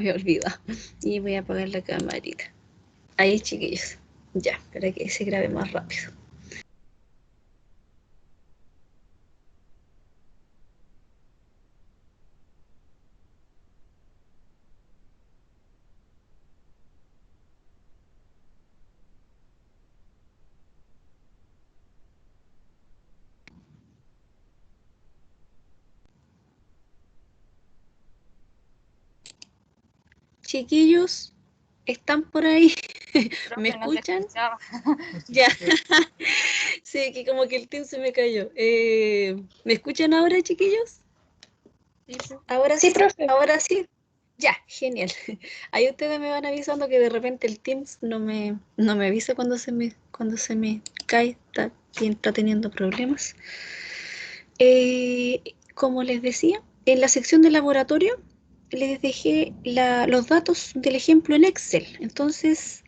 había olvidado. Y voy a apagar la camarita. Ahí, chiquillos. Ya, para que se grabe más rápido. Chiquillos, ¿están por ahí? ¿Me Profe, no se escuchan? escuchaba. Ya. Sí, que como que el team se me cayó. ¿Me escuchan ahora, chiquillos? Sí, profe. Ahora Sí, profe. ahora sí. Ya, genial. Ahí ustedes me van avisando que de repente el Teams no me avisa cuando se me cae, está teniendo problemas. Como les decía, en la sección de laboratorio les dejé los datos del ejemplo en Excel. Entonces,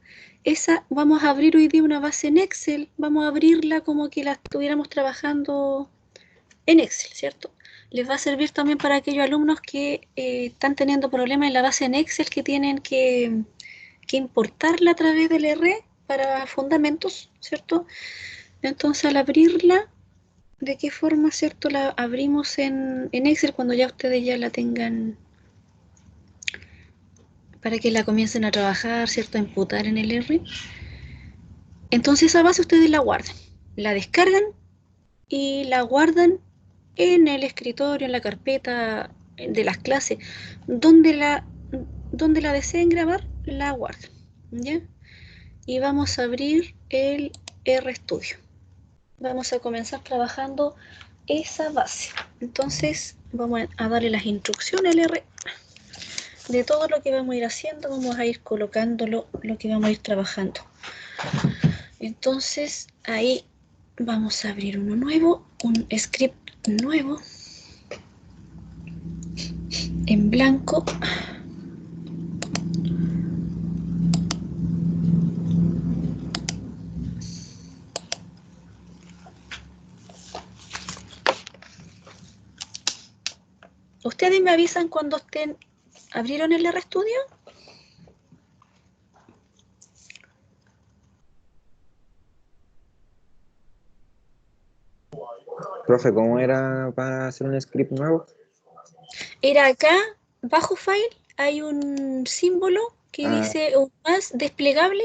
vamos a abrir hoy día una base en Excel. Vamos a abrirla como que la estuviéramos trabajando en Excel, ¿cierto? Les va a servir también para aquellos alumnos que están teniendo problemas en la base en Excel, que tienen que importarla a través del R para fundamentos, ¿cierto? Entonces, al abrirla, ¿de qué forma, cierto, la abrimos en Excel cuando ya ustedes ya la tengan para que la comiencen a trabajar, ¿cierto? A imputar en el R. Entonces, esa base ustedes la guardan, la descargan y la guardan en el escritorio, en la carpeta de las clases, donde donde la deseen grabar, la guardan, ¿ya? Y vamos a abrir el RStudio. Vamos a comenzar trabajando esa base. Entonces, vamos a darle las instrucciones al R de todo lo que vamos a ir haciendo, vamos a ir colocando lo que vamos a ir trabajando. Entonces, ahí vamos a abrir uno nuevo, un script nuevo en blanco. ¿Ustedes me avisan cuando abrieron el RStudio? Profe, ¿cómo era para hacer un script nuevo? Era acá, bajo File, hay un símbolo que dice un más desplegable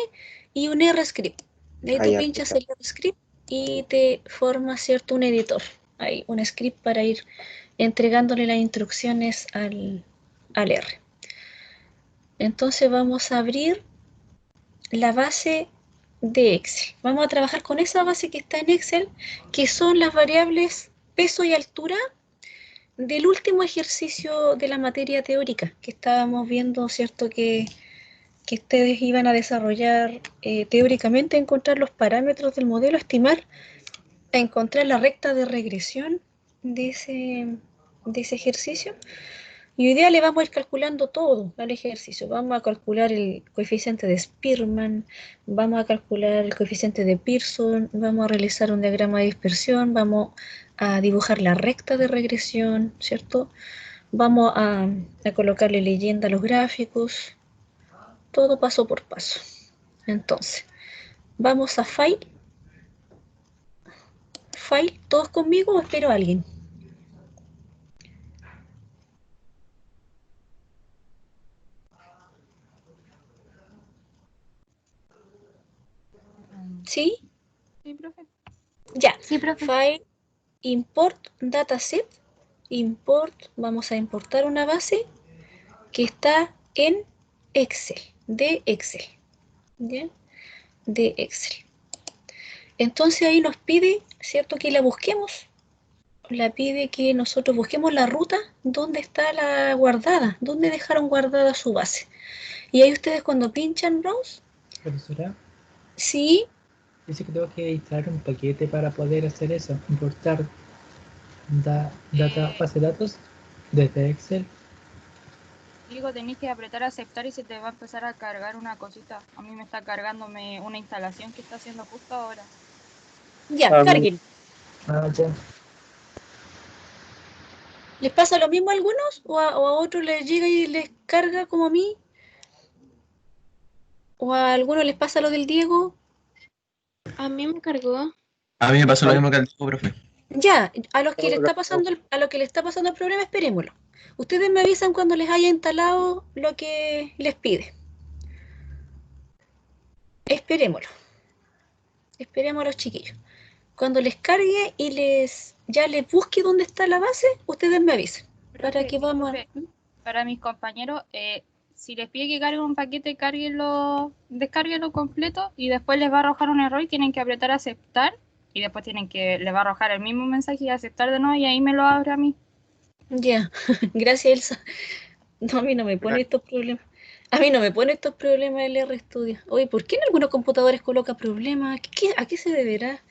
y un RScript. Ahí tú Ya, pinchas el RScript y te forma, ¿cierto?, un editor. Hay un script para ir entregándole las instrucciones al R. Entonces vamos a abrir la base de Excel. Vamos a trabajar con esa base que está en Excel, que son las variables peso y altura del último ejercicio de la materia teórica que estábamos viendo, ¿cierto? Que ustedes iban a desarrollar teóricamente, encontrar los parámetros del modelo, estimar, a encontrar la recta de regresión de ese ejercicio. Y hoy día le vamos a ir calculando todo al ejercicio. Vamos a calcular el coeficiente de Spearman, vamos a calcular el coeficiente de Pearson, vamos a realizar un diagrama de dispersión, vamos a dibujar la recta de regresión, ¿cierto? Vamos a colocarle leyenda a los gráficos, todo paso por paso. Entonces, vamos a File. File, ¿todos conmigo o espero a alguien? ¿Sí? Sí, profe. Ya. Sí, profe. File, import dataset. Import, vamos a importar una base que está en Excel, de Excel. ¿Ya? De Excel. Entonces ahí nos pide, ¿cierto?, que la busquemos. La pide que nosotros busquemos la ruta donde está la guardada, donde dejaron guardada su base. Y ahí ustedes cuando pinchan Browse, Profesora, sí, dice que tengo que instalar un paquete para poder hacer eso, importar base de datos desde Excel. Digo, tenés que apretar aceptar y se te va a empezar a cargar una cosita. A mí me está cargándome una instalación que está haciendo justo ahora. ya, carguen. Ya. ¿Les pasa lo mismo a algunos? ¿O a otros les llega y les carga como a mí? ¿O a algunos les pasa lo del Diego? A mí me cargó. A mí me pasó lo mismo que al tipo, profe. Ya, a los que le está pasando a lo que le está pasando el problema, esperémoslo. Ustedes me avisan cuando les haya instalado lo que les pide. Esperémoslo. Esperemos a los chiquillos. Cuando les cargue y ya les busque dónde está la base, ustedes me avisen. Para que vamos a... Para mis compañeros, si les pide que carguen un paquete, descárguenlo completo y después les va a arrojar un error y tienen que apretar aceptar y después les va a arrojar el mismo mensaje y aceptar de nuevo y ahí me lo abre a mí. Ya, gracias Elsa. No, a mí no me pone estos problemas. A mí no me pone estos problemas el RStudio. Oye, ¿por qué en algunos computadores coloca problemas? ¿A qué se deberá?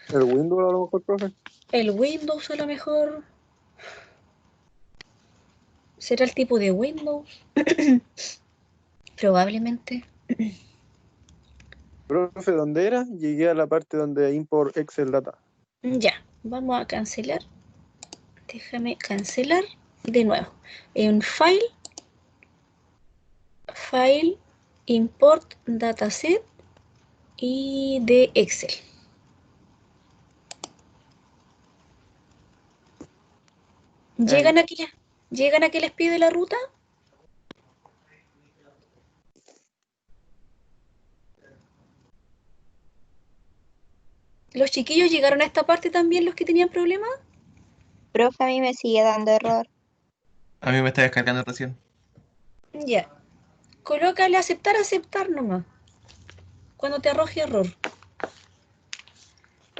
El Windows a lo mejor, profe. ¿El Windows a lo mejor? ¿Será el tipo de Windows? Probablemente. Profe, ¿dónde era? Llegué a la parte donde import Excel data. Ya, vamos a cancelar. Déjame cancelar de nuevo. En File, Import Dataset y de Excel. ¿Llegan a que les pide la ruta? ¿Los chiquillos llegaron a esta parte también, los que tenían problemas? Profe, a mí me sigue dando error. A mí me está descargando recién. Ya. Colócale aceptar nomás. Cuando te arroje error.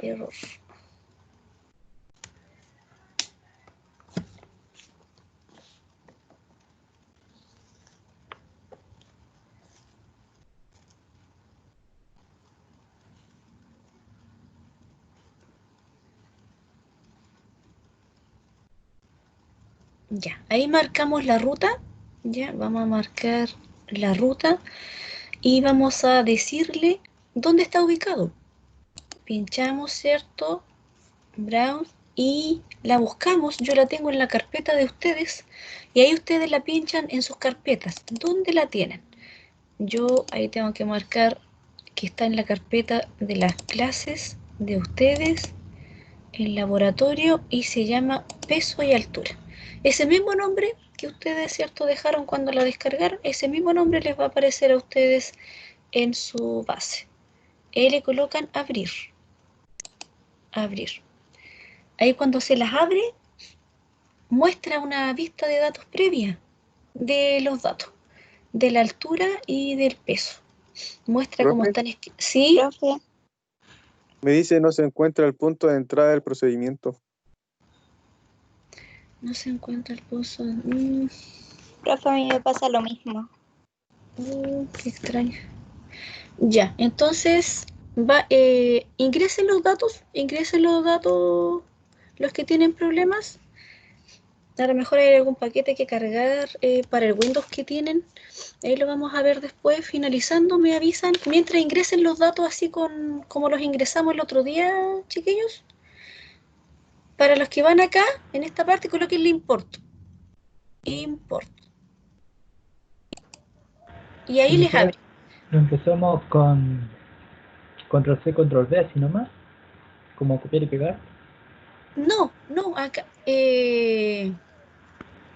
Error. Ya, ahí marcamos la ruta. Ya, vamos a marcar la ruta y vamos a decirle dónde está ubicado. Pinchamos, ¿cierto? Browse y la buscamos. Yo la tengo en la carpeta de ustedes y ahí ustedes la pinchan en sus carpetas. ¿Dónde la tienen? Yo ahí tengo que marcar que está en la carpeta de las clases de ustedes, el laboratorio, y se llama peso y altura. Ese mismo nombre que ustedes, ¿cierto?, dejaron cuando la descargaron, ese mismo nombre les va a aparecer a ustedes en su base. Ahí le colocan abrir. Abrir. Ahí cuando se las abre, muestra una vista de datos previa de los datos, de la altura y del peso. Muestra cómo ¿Profe? están escritos. ¿Sí? Profe, Me dice no se encuentra el punto de entrada del procedimiento. No se encuentra el pozo. profe, a mí me pasa lo mismo. Qué extraño. Ya, entonces ingresen los datos, los que tienen problemas. A lo mejor hay algún paquete que cargar para el Windows que tienen. Ahí lo vamos a ver después. Finalizando, me avisan. Mientras ingresen los datos así como los ingresamos el otro día, chiquillos. Para los que van acá, en esta parte, coloquen import. Import. Y ahí les abre. Lo empezamos con control C, control V, así nomás, como copiar y pegar. No, acá. ¿En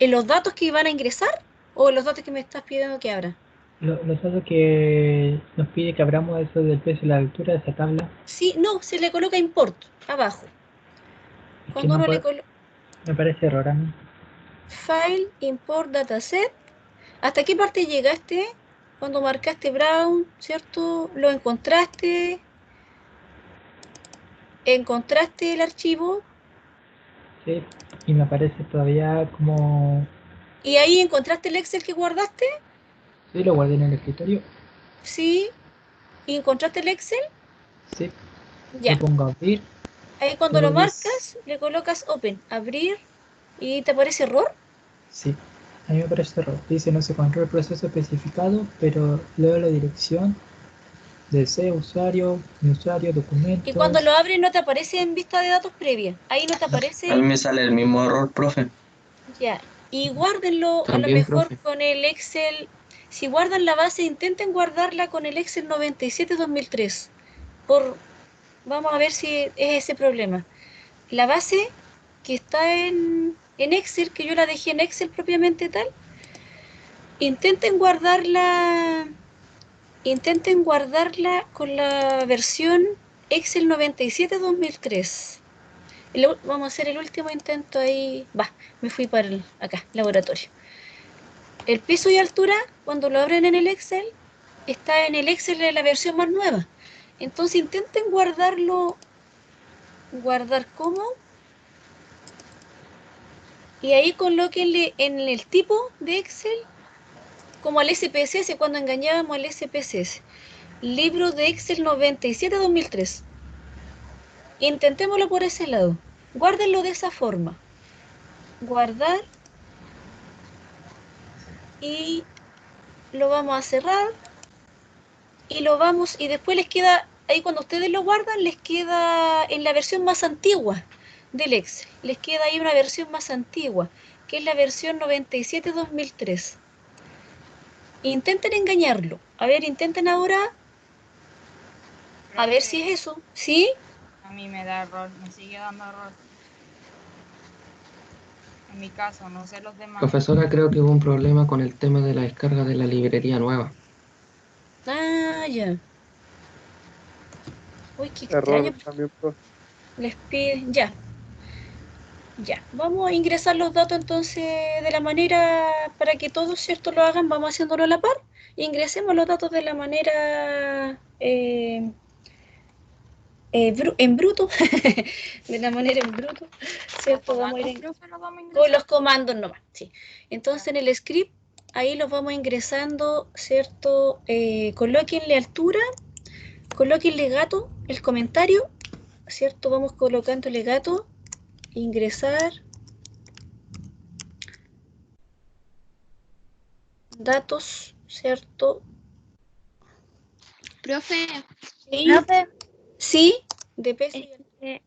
los datos que van a ingresar o los datos que me estás pidiendo que abra? Los datos que nos pide que abramos eso del peso y la altura de esa tabla. Sí, no, se le coloca import abajo. Es que Cuando uno le coloca me parece error a mí. File, Import Dataset. ¿Hasta qué parte llegaste? Cuando marcaste Brown, ¿cierto? ¿Lo encontraste? ¿Encontraste el archivo? Sí, y me aparece todavía como... ¿Y ahí encontraste el Excel que guardaste? Sí, lo guardé en el escritorio. Sí. ¿Y encontraste el Excel? Sí, Ya. lo pongo a abrir. Ahí cuando lo marcas, le colocas Open, abrir, y te aparece error. Sí, a mí me parece error. Dice no se encontró el proceso especificado, pero leo la dirección de ese usuario, mi usuario, documentos. Y cuando lo abres no te aparece en vista de datos previa. Ahí no te aparece. A mí me sale el mismo error, profe. Ya, y guárdenlo a lo También, mejor profe. con el Excel. Si guardan la base, intenten guardarla con el Excel 97-2003. Vamos a ver si es ese problema. La base que está en Excel, que yo la dejé en Excel propiamente tal, intenten guardarla con la versión Excel 97-2003. Vamos a hacer el último intento ahí. Me fui para acá, laboratorio. El peso y altura, cuando lo abren en el Excel, está en el Excel de la versión más nueva. Entonces intenten guardarlo. ¿Guardar como? Y ahí colóquenle en el tipo de Excel, como al SPSS, cuando engañábamos al SPSS. Libro de Excel 97-2003. Intentémoslo por ese lado. Guárdenlo de esa forma. Guardar. Y lo vamos a cerrar. Y después les queda, ahí cuando ustedes lo guardan, les queda en la versión más antigua del Excel. Les queda ahí una versión más antigua, que es la versión 97-2003. Intenten engañarlo. A ver, intenten ahora. A ver si es eso. ¿Sí? A mí me da error, me sigue dando error. En mi caso, no sé los demás. Profesora, creo que hubo un problema con el tema de la descarga de la librería nueva. Ah, ya. Uy, qué Error extraño. también, profe. Les pide. Ya. Ya. Vamos a ingresar los datos entonces de la manera para que todos, ¿cierto?, lo hagan. Vamos haciéndolo a la par. Ingresemos los datos de la manera en bruto. De la manera en bruto. ¿Cierto? Vamos a ir con los comandos nomás. Sí. Entonces en el script, ahí los vamos ingresando, ¿cierto? Colóquenle altura. Colóquenle gato, el comentario, ¿cierto? Vamos colocándole gato, ingresar, datos, ¿cierto? Profe, Sí, profe, sí, de peso y altura.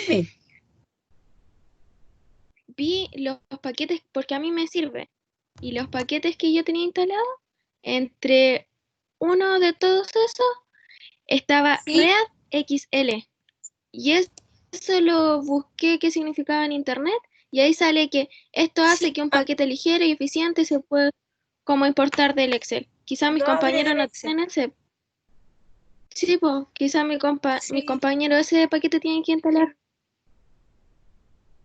Dime. vi los paquetes porque a mí me sirve. Y los paquetes que yo tenía instalados, entre uno de todos esos estaba Sí. Red XL. Y eso lo busqué qué significaba en internet. Y ahí sale que esto hace Sí. que un paquete ligero y eficiente se pueda como importar del Excel. Quizá mis Lo abre compañeros del no Excel. tienen ese. Sí, pues, quizá mis Sí. compañeros ese paquete tienen que instalar.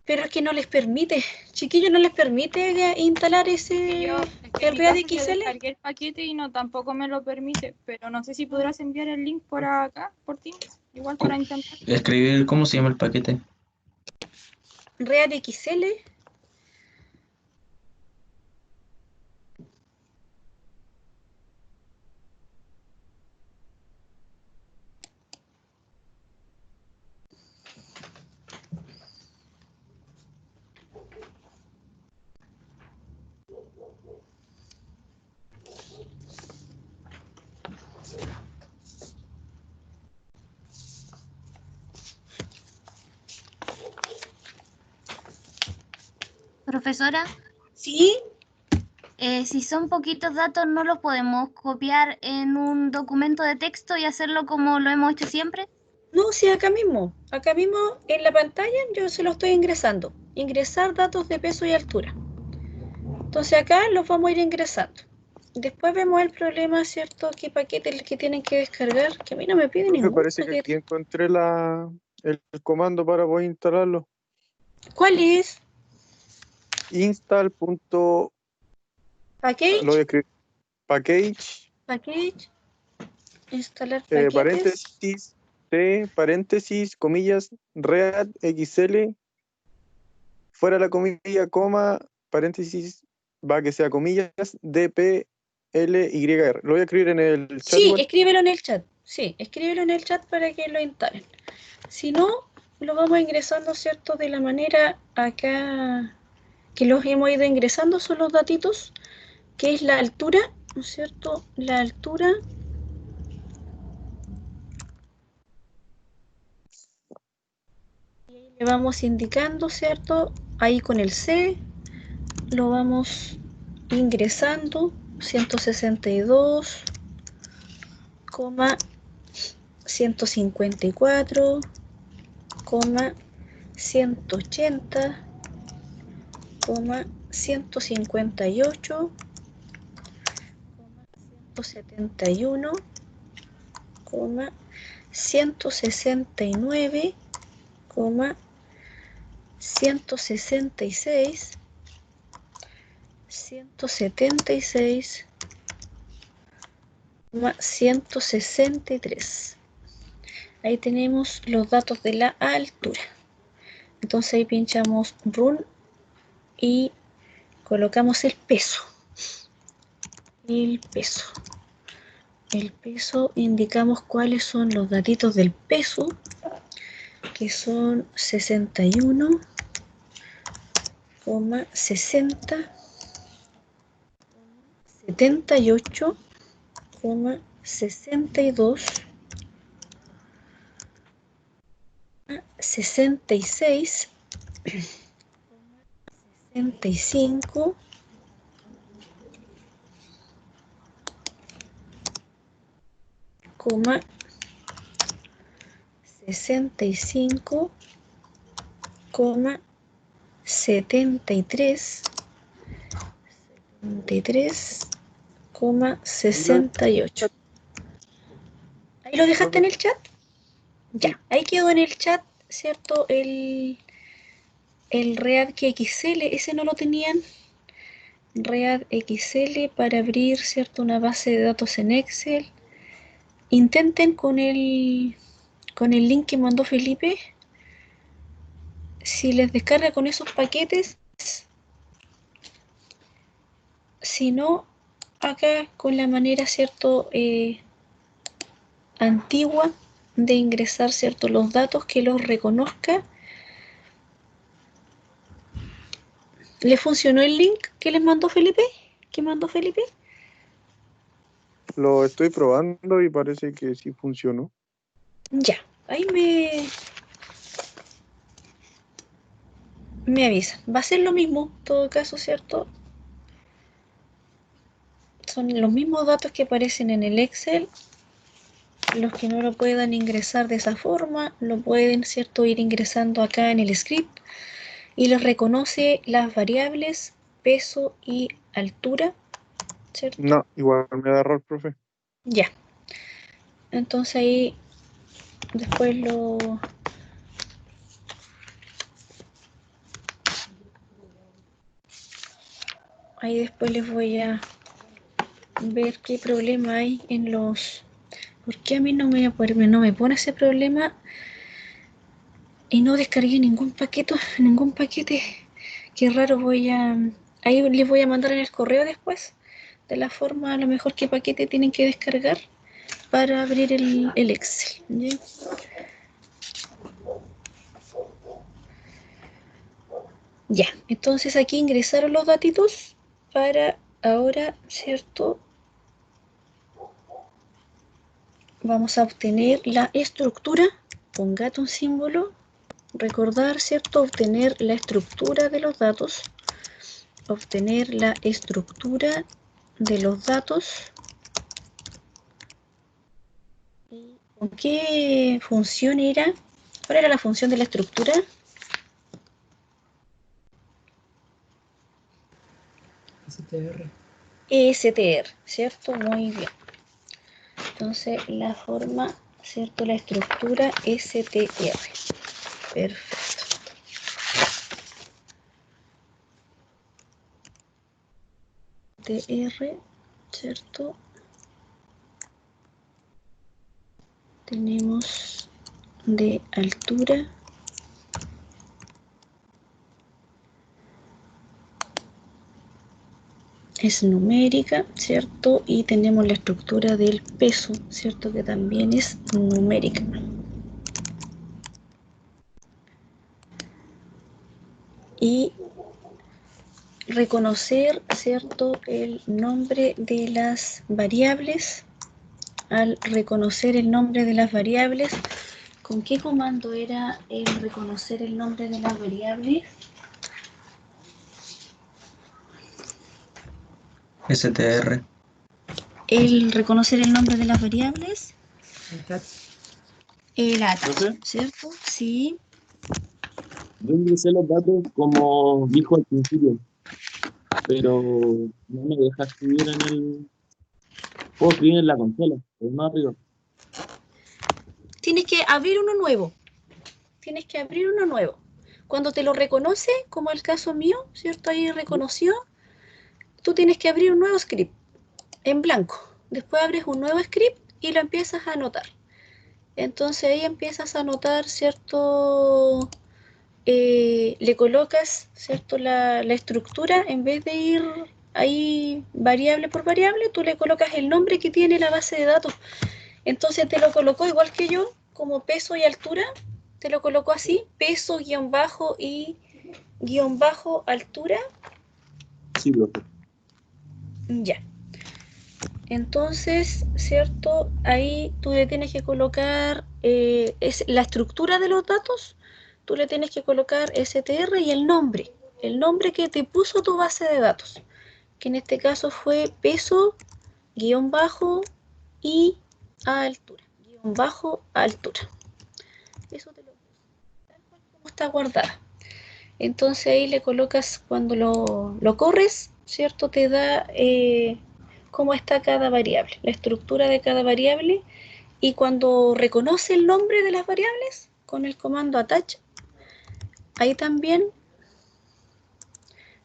Pero es que no les permite, chiquillos, no les permite instalar ese En mi RAD caso yo XL. descargué el paquete y no tampoco me lo permite, pero no sé si podrás enviar el link por acá, por Teams, igual para intentar. Escribir cómo se llama el paquete. RAD XL. Profesora, Sí. si son poquitos datos, ¿no los podemos copiar en un documento de texto y hacerlo como lo hemos hecho siempre? No, sí, acá mismo en la pantalla yo se lo estoy ingresando. Ingresar datos de peso y altura. Entonces acá los vamos a ir ingresando. Después vemos el problema, ¿cierto? ¿Qué paquete el que tienen que descargar? Que a mí no me pide Me ningún parece que aquí paquete. encontré el comando para poder instalarlo. ¿Cuál es? Install. Package. Lo voy a escribir. Package. Package. Instalar paquetes. Paréntesis. T, paréntesis, comillas, Read XL. Fuera la comilla, coma, paréntesis, va a que sea comillas, DPLYR. Lo voy a escribir en el chat. Sí, igual. escríbelo en el chat. Sí, escríbelo en el chat para que lo instalen. Si no, lo vamos ingresando, ¿cierto? De la manera acá que los hemos ido ingresando, son los datitos, que es la altura, ¿no es cierto? La altura. Le vamos indicando, ¿cierto? ahí con el C lo vamos ingresando, 162, 154, 180, 158, 171, 169, 166, 176, 163. Ahí tenemos los datos de la altura. Entonces ahí pinchamos Run y colocamos el peso. El peso, indicamos cuáles son los datitos del peso, que son 61, 60, 78, 62, 66, 65, 65, 73, 68. ¿Ahí lo dejaste en el chat? Ya, ahí quedó en el chat, ¿cierto? El ReadXL, ese no lo tenían. ReadXL para abrir, ¿cierto? Una base de datos en Excel. Intenten con el link que mandó Felipe. Si les descarga con esos paquetes, si no, acá con la manera, ¿cierto? Antigua de ingresar, ¿cierto? Los datos, que los reconozca. ¿Le funcionó el link que les mandó Felipe? ¿Qué mandó Felipe? Lo estoy probando y parece que sí funcionó. Ya, ahí me avisan. Va a ser lo mismo, en todo caso, ¿cierto? Son los mismos datos que aparecen en el Excel. Los que no lo puedan ingresar de esa forma, lo pueden, ¿cierto?, ir ingresando acá en el script y les reconoce las variables peso y altura, ¿cierto? No, igual me da error, profe. Ya. Entonces ahí después ahí después les voy a ver qué problema hay en los... ¿Por qué a mí no me pone ese problema? Y no descargué ningún paquete. Qué raro, ahí les voy a mandar en el correo después, de la forma a lo mejor qué paquete tienen que descargar para abrir el Excel. ¿Ya? Ya, entonces aquí ingresaron los datitos para ahora, ¿cierto? Vamos a obtener la estructura. Póngate un símbolo. Recordar, ¿cierto? Obtener la estructura de los datos. Obtener la estructura de los datos. ¿Con qué función era? ¿Cuál era la función de la estructura? STR. STR, ¿cierto? Muy bien. Entonces, la forma, ¿cierto? La estructura STR. Perfecto. STR, ¿cierto? Tenemos de altura. Es numérica, ¿cierto? Y tenemos la estructura del peso, ¿cierto? Que también es numérica. Y reconocer, ¿cierto?, el nombre de las variables. Al reconocer el nombre de las variables, ¿con qué comando era el reconocer el nombre de las variables? STR. El reconocer el nombre de las variables. El attach, ¿Profe? ¿cierto? Sí. Yo ingresé los datos como dijo al principio, pero no me deja escribir en el... Puedo escribir en la consola, pero no arriba. Tienes que abrir uno nuevo. Tienes que abrir uno nuevo. Cuando te lo reconoce, como el caso mío, ¿cierto? Ahí reconoció, tú tienes que abrir un nuevo script en blanco. Después abres un nuevo script y lo empiezas a anotar. Entonces ahí empiezas a anotar, ¿cierto? Le colocas, ¿cierto? La estructura, en vez de ir ahí variable por variable, tú le colocas el nombre que tiene la base de datos. Entonces te lo colocó igual que yo, como peso y altura, te lo colocó así, peso, guión bajo y guión bajo altura. Sí, profe. Ya. Entonces, ¿cierto? Ahí tú le tienes que colocar es la estructura de los datos, tú le tienes que colocar STR y el nombre que te puso tu base de datos, que en este caso fue peso, guión bajo y altura, guión bajo altura. Eso te lo puso, tal cual como está guardada. Entonces ahí le colocas, cuando lo corres, ¿cierto? Te da cómo está cada variable, la estructura de cada variable, y cuando reconoce el nombre de las variables, con el comando attach, ahí también,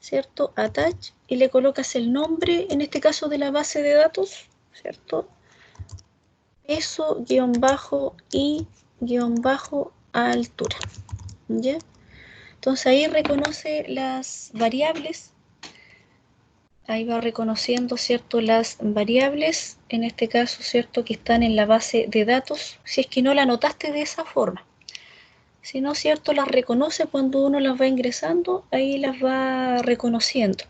¿cierto? Attach, y le colocas el nombre, en este caso de la base de datos, ¿cierto? Peso, guión bajo y guión bajo altura, ¿ya? Entonces ahí reconoce las variables. Ahí va reconociendo, ¿cierto? Las variables, en este caso, ¿cierto? Que están en la base de datos, si es que no la anotaste de esa forma. Si no, ¿cierto? Las reconoce cuando uno las va ingresando, ahí las va reconociendo.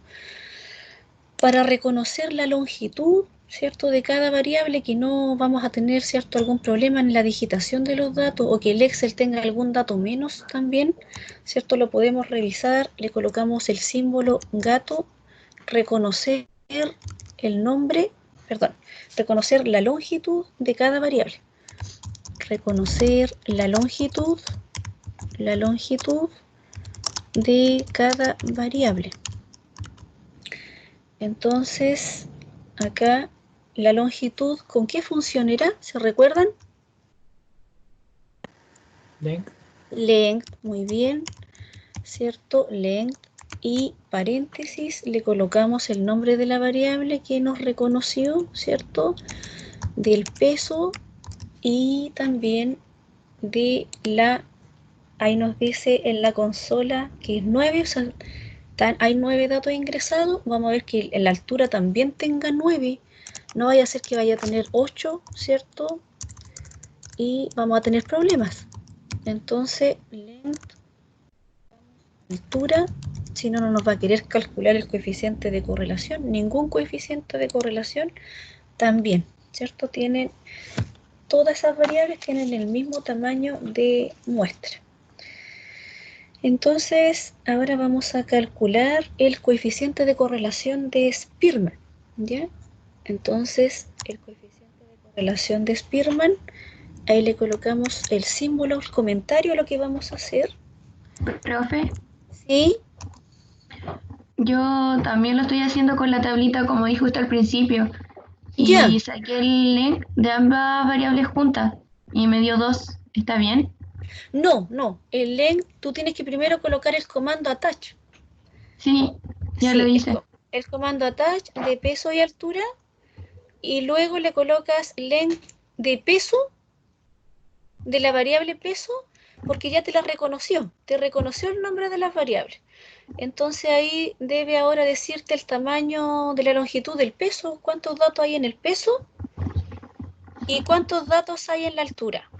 Para reconocer la longitud, ¿cierto? De cada variable, que no vamos a tener, ¿cierto? Algún problema en la digitación de los datos, o que el Excel tenga algún dato menos también, ¿cierto? Lo podemos revisar, le colocamos el símbolo gato, reconocer el nombre, perdón, reconocer la longitud de cada variable. Reconocer la longitud de cada variable. Entonces, acá la longitud, ¿con qué funcionará? ¿Se recuerdan? Length. Length, muy bien, ¿cierto? Length, y paréntesis, le colocamos el nombre de la variable que nos reconoció, ¿cierto? Del peso y también de la, ahí nos dice en la consola que es 9, o sea, hay 9 datos ingresados. Vamos a ver que en la altura también tenga 9, no vaya a ser que vaya a tener 8, ¿cierto? Y vamos a tener problemas. Entonces, length, altura, si no, no nos va a querer calcular el coeficiente de correlación. Ningún coeficiente de correlación también, ¿cierto? Todas esas variables tienen el mismo tamaño de muestra. Entonces, ahora vamos a calcular el coeficiente de correlación de Spearman, ¿ya? Entonces, el coeficiente de correlación de Spearman, ahí le colocamos el símbolo, el comentario a lo que vamos a hacer. Profe, ¿Sí? yo también lo estoy haciendo con la tablita como dijo usted al principio. Ya. Y saqué el length de ambas variables juntas y me dio 2. ¿Está bien? No, el length, tú tienes que primero colocar el comando attach. Sí, ya lo Sí, hice. el comando attach de peso y altura, y luego le colocas length de peso, de la variable peso, porque ya te reconoció el nombre de las variables. Entonces ahí debe ahora decirte el tamaño de la longitud del peso, cuántos datos hay en el peso y cuántos datos hay en la altura,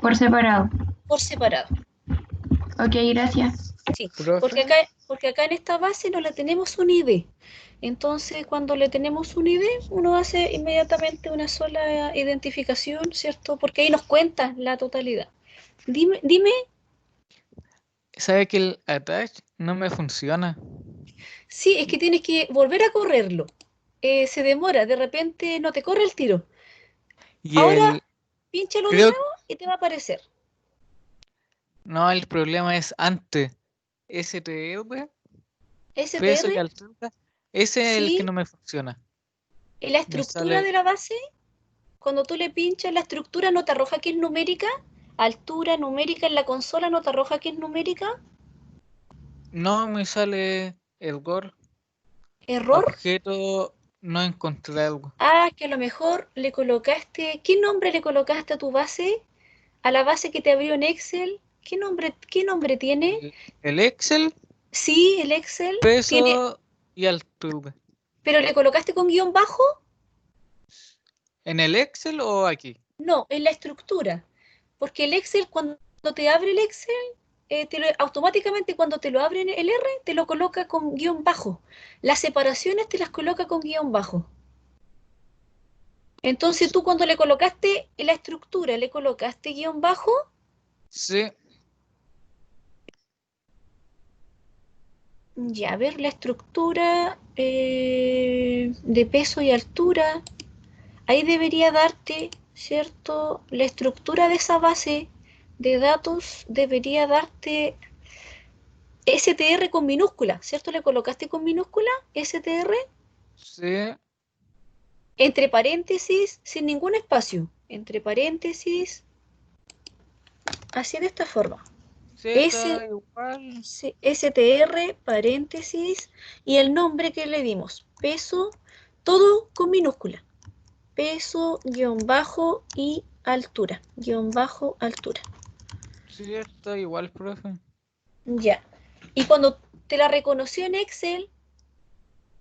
Por separado. por separado. Ok, gracias. Sí, Profe, porque acá en esta base no le tenemos un ID. Entonces, cuando le tenemos un ID, uno hace inmediatamente una sola identificación, ¿cierto? Porque ahí nos cuenta la totalidad. Dime. ¿sabe que el attach no me funciona? Sí, es que tienes que volver a correrlo. se demora, de repente no te corre el tiro. Y Ahora, pínchalo de creo- nuevo y te va a aparecer. No, el problema es antes. STR, peso y STR, altura. Ese es el que sí, no me funciona. en la Me estructura sale de la base, cuando tú le pinchas la estructura, ¿no te arroja que es numérica? Altura numérica en la consola, ¿no te arroja que es numérica? No, me sale error. ¿Error? Objeto no encontrado. Ah, que a lo mejor le colocaste, ¿qué nombre le colocaste a tu base? A la base que te abrió en Excel, qué nombre tiene? El Excel, Sí, el Excel tiene, peso y altura. pero le colocaste con guión bajo, ¿En el Excel o aquí? no, en la estructura. Porque el Excel, cuando te abre el Excel, automáticamente cuando te lo abre en el R, te lo coloca con guión bajo. Las separaciones te las coloca con guión bajo. Entonces tú cuando le colocaste en la estructura, le colocaste guión bajo, Sí. ya, a ver, la estructura de peso y altura, ahí debería darte, ¿cierto? La estructura de esa base de datos debería darte STR con minúscula, ¿cierto? ¿Le colocaste con minúscula STR? Sí. Entre paréntesis, sin ningún espacio. Entre paréntesis, así de esta forma. Sí, está igual. STR, paréntesis, y el nombre que le dimos. Peso, todo con minúscula. Peso, guión bajo y altura. Guión bajo, altura. Sí, está igual, profe. Ya. Y cuando te la reconoció en Excel,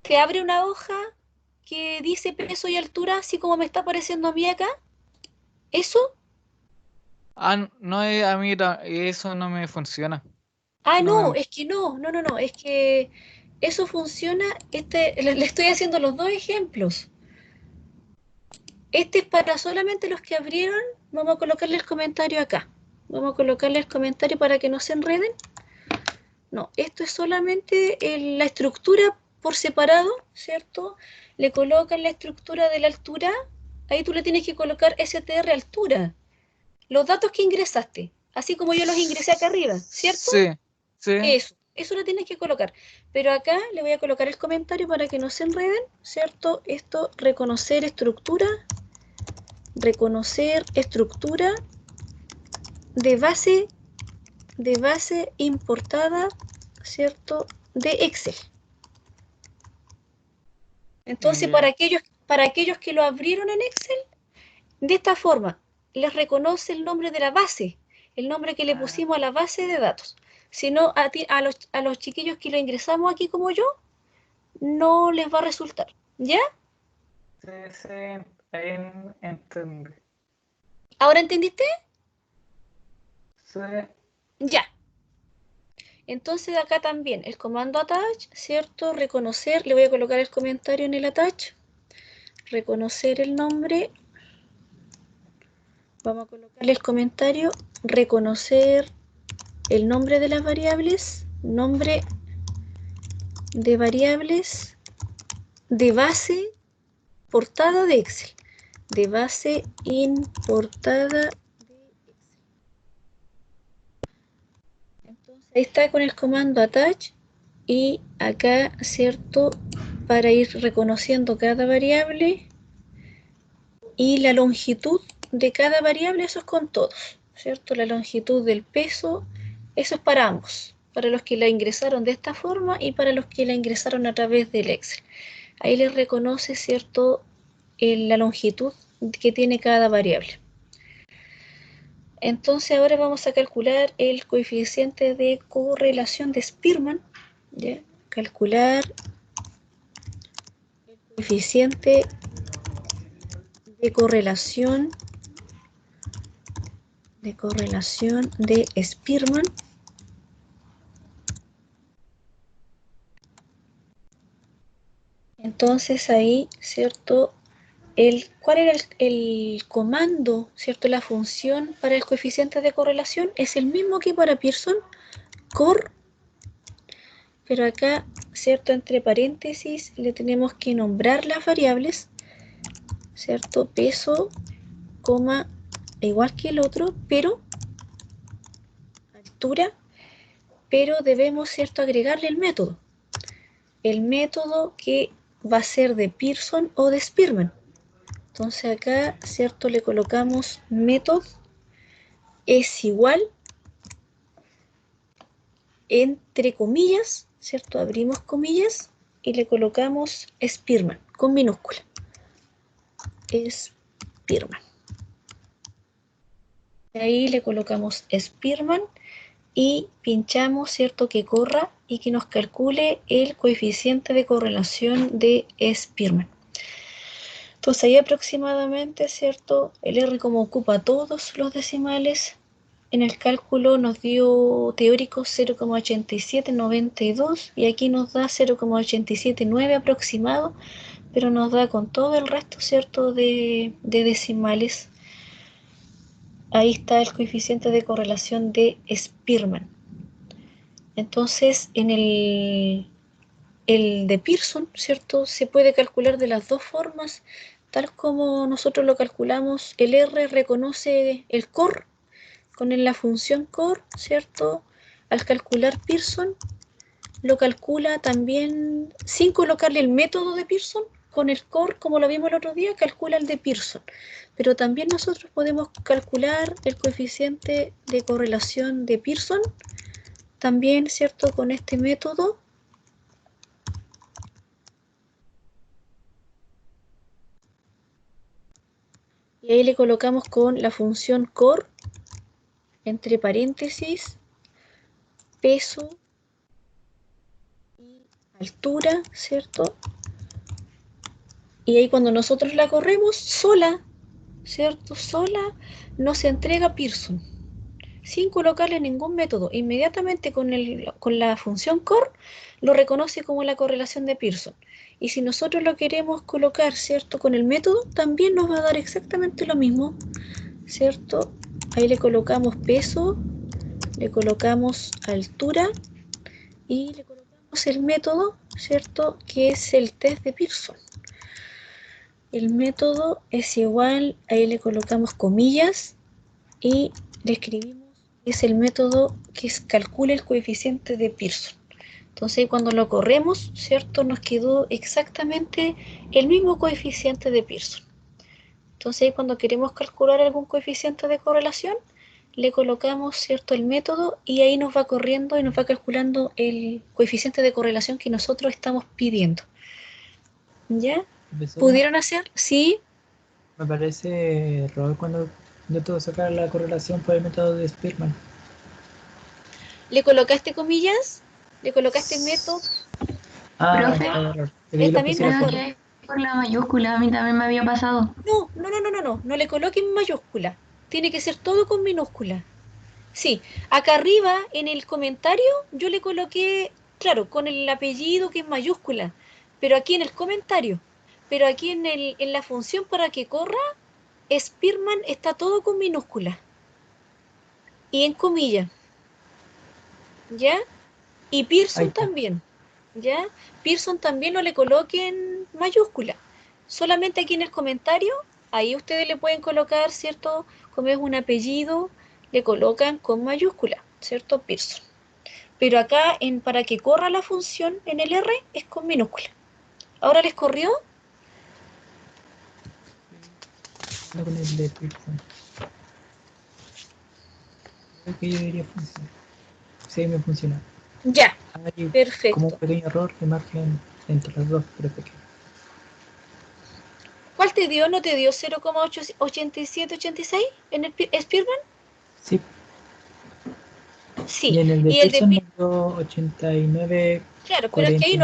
te abre una hoja que dice peso y altura, así como me está apareciendo a mí acá. ¿Eso? Ah, no, a mí eso no me funciona. Ah, No no, me- es que no, es que eso funciona, le estoy haciendo los dos ejemplos. Este es para solamente los que abrieron, vamos a colocarle el comentario acá. Vamos a colocarle el comentario para que no se enreden. No, esto es solamente la estructura por separado, ¿cierto? Le colocan la estructura de la altura, ahí tú le tienes que colocar STR altura. Los datos que ingresaste, así como yo los ingresé acá arriba, ¿cierto? Sí, sí. Eso lo tienes que colocar. Pero acá le voy a colocar el comentario para que no se enreden, ¿cierto? Esto, reconocer estructura de base importada, ¿cierto? De Excel. Entonces, Ya. para aquellos que lo abrieron en Excel, de esta forma, les reconoce el nombre de la base, el nombre que le pusimos a la base de datos. Si no, a los chiquillos que lo ingresamos aquí como yo, no les va a resultar. ¿Ya? Sí, sí, ahí entendí. ¿Ahora entendiste? Sí. Ya. Entonces acá también el comando attach, ¿cierto? Reconocer, le voy a colocar el comentario en el attach. Reconocer el nombre. Vamos a colocarle el comentario. Reconocer el nombre de las variables. Nombre de variables de base portada de Excel. De base importada. Entonces, ahí está con el comando attach y acá, ¿cierto? Para ir reconociendo cada variable y la longitud de cada variable, eso es con todos, ¿cierto? La longitud del peso, eso es para ambos, para los que la ingresaron de esta forma y para los que la ingresaron a través del Excel. Ahí les reconoce, ¿cierto? La longitud que tiene cada variable. Entonces ahora vamos a calcular el coeficiente de correlación de Spearman. ¿Ya? Calcular el coeficiente de correlación de Spearman. Entonces ahí, ¿cierto? ¿Cuál era el comando, ¿cierto? La función para el coeficiente de correlación es el mismo que para Pearson, cor pero acá, ¿cierto? Entre paréntesis le tenemos que nombrar las variables, ¿cierto? Peso, coma, igual que el otro, pero altura, pero debemos, ¿cierto? Agregarle el método. El método que va a ser de Pearson o de Spearman. Entonces acá, ¿cierto? Le colocamos método es igual, entre comillas, ¿cierto? Abrimos comillas y le colocamos Spearman con minúscula. Spearman. Ahí le colocamos Spearman y pinchamos, ¿cierto? Que corra y que nos calcule el coeficiente de correlación de Spearman. Entonces ahí aproximadamente, ¿cierto? El R como ocupa todos los decimales, en el cálculo nos dio teórico 0,8792 y aquí nos da 0,879 aproximado, pero nos da con todo el resto, ¿cierto? De decimales. Ahí está el coeficiente de correlación de Spearman. Entonces, en el de Pearson, ¿cierto? Se puede calcular de las dos formas, tal como nosotros lo calculamos. El R reconoce el core con la función core, ¿cierto? Al calcular Pearson, lo calcula también sin colocarle el método de Pearson. Con el core, como lo vimos el otro día, calcula el de Pearson. Pero también nosotros podemos calcular el coeficiente de correlación de Pearson, también, ¿cierto? Con este método. Y ahí le colocamos con la función core, entre paréntesis, peso y altura, ¿cierto? Y ahí cuando nosotros la corremos sola, ¿cierto? Sola nos entrega Pearson, sin colocarle ningún método. Inmediatamente con la función core lo reconoce como la correlación de Pearson. Y si nosotros lo queremos colocar, ¿cierto? Con el método, también nos va a dar exactamente lo mismo, ¿cierto? Ahí le colocamos peso, le colocamos altura y le colocamos el método, ¿cierto? Que es el test de Pearson. El método es igual, ahí le colocamos comillas y le escribimos, es el método que calcula el coeficiente de Pearson. Entonces cuando lo corremos, ¿cierto? Nos quedó exactamente el mismo coeficiente de Pearson. Entonces cuando queremos calcular algún coeficiente de correlación, le colocamos, ¿cierto? El método y ahí nos va corriendo y nos va calculando el coeficiente de correlación que nosotros estamos pidiendo. ¿Ya? ¿Pudieron hacer? Sí. Me parece error cuando intento sacar la correlación por el método de Spearman. ¿Le colocaste comillas? ¿Le colocaste método? Profe, error. Está bien, creo que por la mayúscula, a mí también me había pasado. No le coloquen mayúscula. Tiene que ser todo con minúscula. Sí, acá arriba en el comentario yo le coloqué, claro, con el apellido que es mayúscula, pero aquí en el comentario, pero aquí en la función para que corra, Spearman está todo con minúscula y en comillas, ¿ya? Y Pearson también, ¿ya? Pearson también no le coloquen mayúscula, solamente aquí en el comentario, ahí ustedes le pueden colocar, ¿cierto? Como es un apellido, le colocan con mayúscula, ¿cierto? Pearson. Pero acá, para que corra la función en el R, es con minúscula. ¿Ahora les corrió? No con el de Pearson. Creo que yo debería funcionar. Sí, me funciona. Ya, Hay perfecto. como un pequeño error de margen entre los dos, pero pequeño. ¿Cuál te dio? ¿No te dio 0,8786 en el Spearman? Sí. Sí. Y en el de Y el Pearson de me dio 89. Claro, pero es que ahí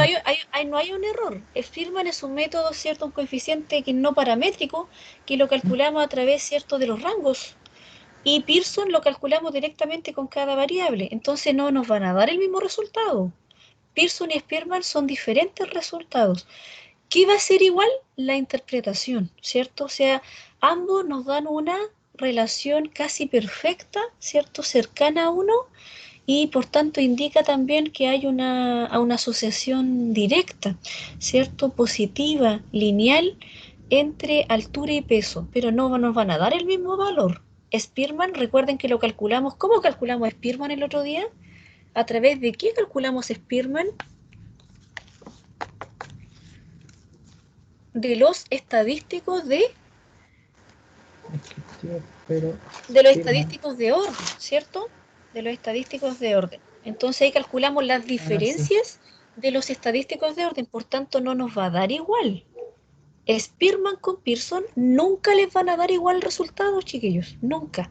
no hay un error. Spearman es un método, ¿cierto? Un coeficiente que no paramétrico, que lo calculamos a través, ¿cierto? De los rangos. Y Pearson lo calculamos directamente con cada variable. Entonces no nos van a dar el mismo resultado. Pearson y Spearman son diferentes resultados. ¿Qué va a ser igual? La interpretación, ¿cierto? O sea, ambos nos dan una relación casi perfecta, ¿cierto? Cercana a uno, y por tanto indica también que hay una asociación directa, ¿cierto? Positiva, lineal, entre altura y peso, pero no nos van a dar el mismo valor. Spearman, recuerden que lo calculamos. ¿Cómo calculamos Spearman el otro día? ¿A través de qué calculamos Spearman? De los estadísticos de los estadísticos de orden, ¿cierto? De los estadísticos de orden. Entonces ahí calculamos las diferencias de los estadísticos de orden, por tanto no nos va a dar igual. Spearman con Pearson nunca les van a dar igual resultado, chiquillos, nunca.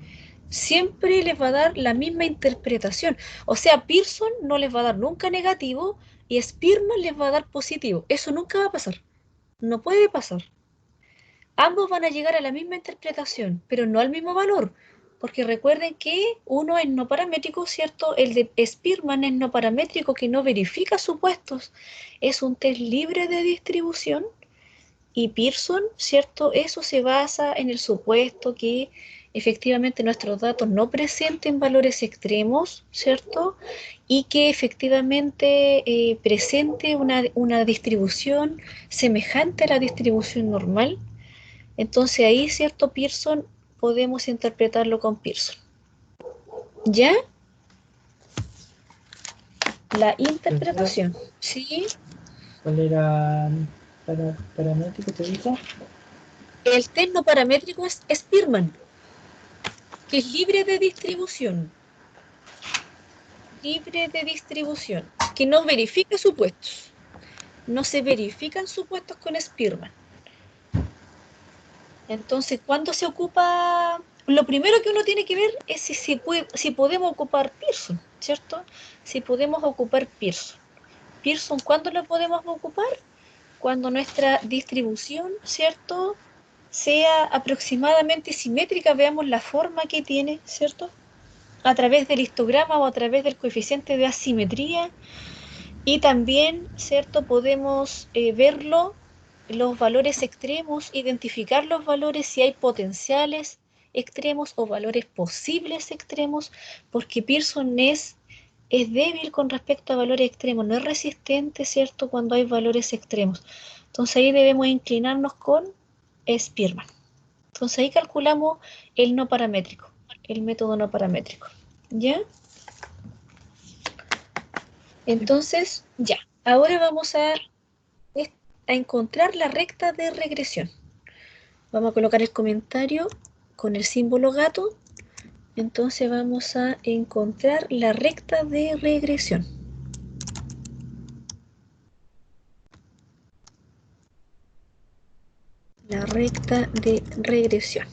Siempre les va a dar la misma interpretación. O sea, Pearson no les va a dar nunca negativo y Spearman les va a dar positivo. Eso nunca va a pasar. No puede pasar. Ambos van a llegar a la misma interpretación, pero no al mismo valor. Porque recuerden que uno es no paramétrico, ¿cierto? El de Spearman es no paramétrico, que no verifica supuestos. Es un test libre de distribución. Y Pearson, ¿cierto? Eso se basa en el supuesto que efectivamente nuestros datos no presenten valores extremos, ¿cierto? Y que efectivamente presente una distribución semejante a la distribución normal. Entonces ahí, ¿cierto? Pearson, podemos interpretarlo con Pearson. ¿Ya? La interpretación. ¿Sí? ¿Cuál era paramétrico, te dijo? El test no paramétrico es Spearman, que es libre de distribución. Libre de distribución, que no verifica supuestos. No se verifican supuestos con Spearman. Entonces, ¿cuándo se ocupa? Lo primero que uno tiene que ver es si podemos ocupar Pearson, ¿cierto? Si podemos ocupar Pearson. Pearson, ¿cuándo lo podemos ocupar? Cuando nuestra distribución, ¿cierto?, sea aproximadamente simétrica, veamos la forma que tiene, ¿cierto?, a través del histograma o a través del coeficiente de asimetría, y también, ¿cierto?, podemos verlo, los valores extremos, identificar los valores si hay potenciales extremos o valores posibles extremos, porque Pearson es débil con respecto a valores extremos, no es resistente, ¿cierto?, cuando hay valores extremos. Entonces ahí debemos inclinarnos con Spearman. Entonces ahí calculamos el no paramétrico, el método no paramétrico. ¿Ya? Entonces, ya. Ahora vamos a encontrar la recta de regresión. Vamos a colocar el comentario con el símbolo gato. Entonces vamos a encontrar la recta de regresión. La recta de regresión.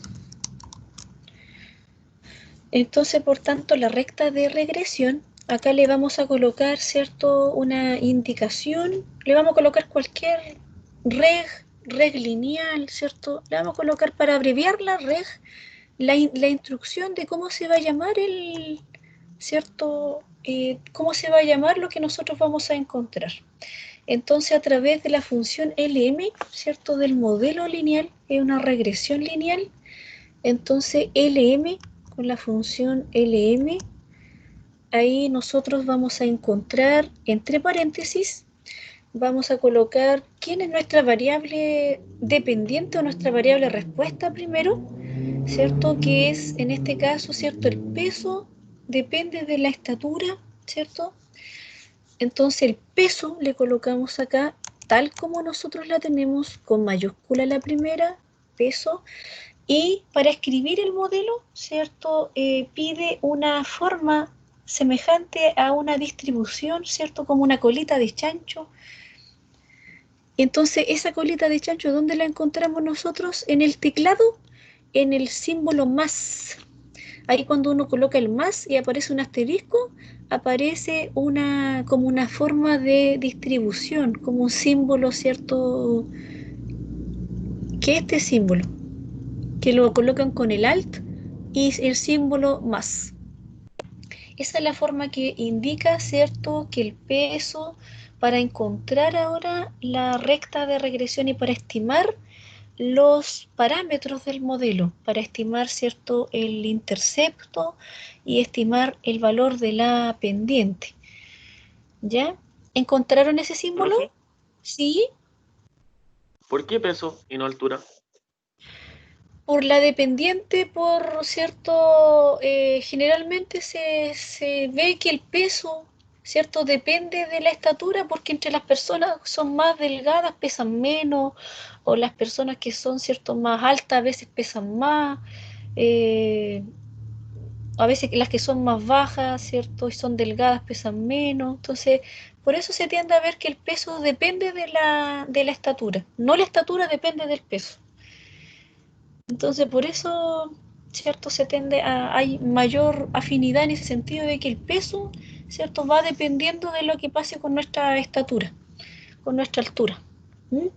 Entonces, por tanto, la recta de regresión, acá le vamos a colocar, ¿cierto?, una indicación. Le vamos a colocar cualquier reg lineal, ¿cierto? Le vamos a colocar, para abreviar la reg, la instrucción de cómo se va a llamar ¿cierto? Cómo se va a llamar lo que nosotros vamos a encontrar. Entonces, a través de la función LM, ¿cierto?, del modelo lineal, es una regresión lineal. Entonces, LM, con la función LM, ahí nosotros vamos a encontrar, entre paréntesis, vamos a colocar quién es nuestra variable dependiente o nuestra variable respuesta primero, ¿cierto? Que es, en este caso, ¿cierto?, el peso depende de la estatura, ¿cierto? Entonces el peso le colocamos acá tal como nosotros la tenemos, con mayúscula la primera, peso, y para escribir el modelo, ¿cierto?, pide una forma semejante a una distribución, ¿cierto?, como una colita de chancho. Entonces, esa colita de chancho, ¿dónde la encontramos nosotros? En el teclado, en el símbolo más. Ahí cuando uno coloca el más y aparece un asterisco, aparece como una forma de distribución, como un símbolo, ¿cierto?, que este símbolo, que lo colocan con el alt y el símbolo más. Esa es la forma que indica, ¿cierto?, que el peso, para encontrar ahora la recta de regresión y para estimar los parámetros del modelo para estimar, ¿cierto?, el intercepto y estimar el valor de la pendiente. ¿Ya? ¿Encontraron ese símbolo? ¿Profe? Sí. ¿Por qué peso y no altura? Por la dependiente, por cierto, generalmente se ve que el peso, ¿cierto?, depende de la estatura, porque entre las personas son más delgadas pesan menos, o las personas que son, ¿cierto?, más altas a veces pesan más, a veces las que son más bajas, ¿cierto?, y son delgadas pesan menos. Entonces, por eso se tiende a ver que el peso depende de la estatura, no la estatura depende del peso. Entonces, por eso, ¿cierto?, se tiende hay mayor afinidad en ese sentido de que el peso, ¿cierto?, va dependiendo de lo que pase con nuestra estatura, con nuestra altura. ¿Mm?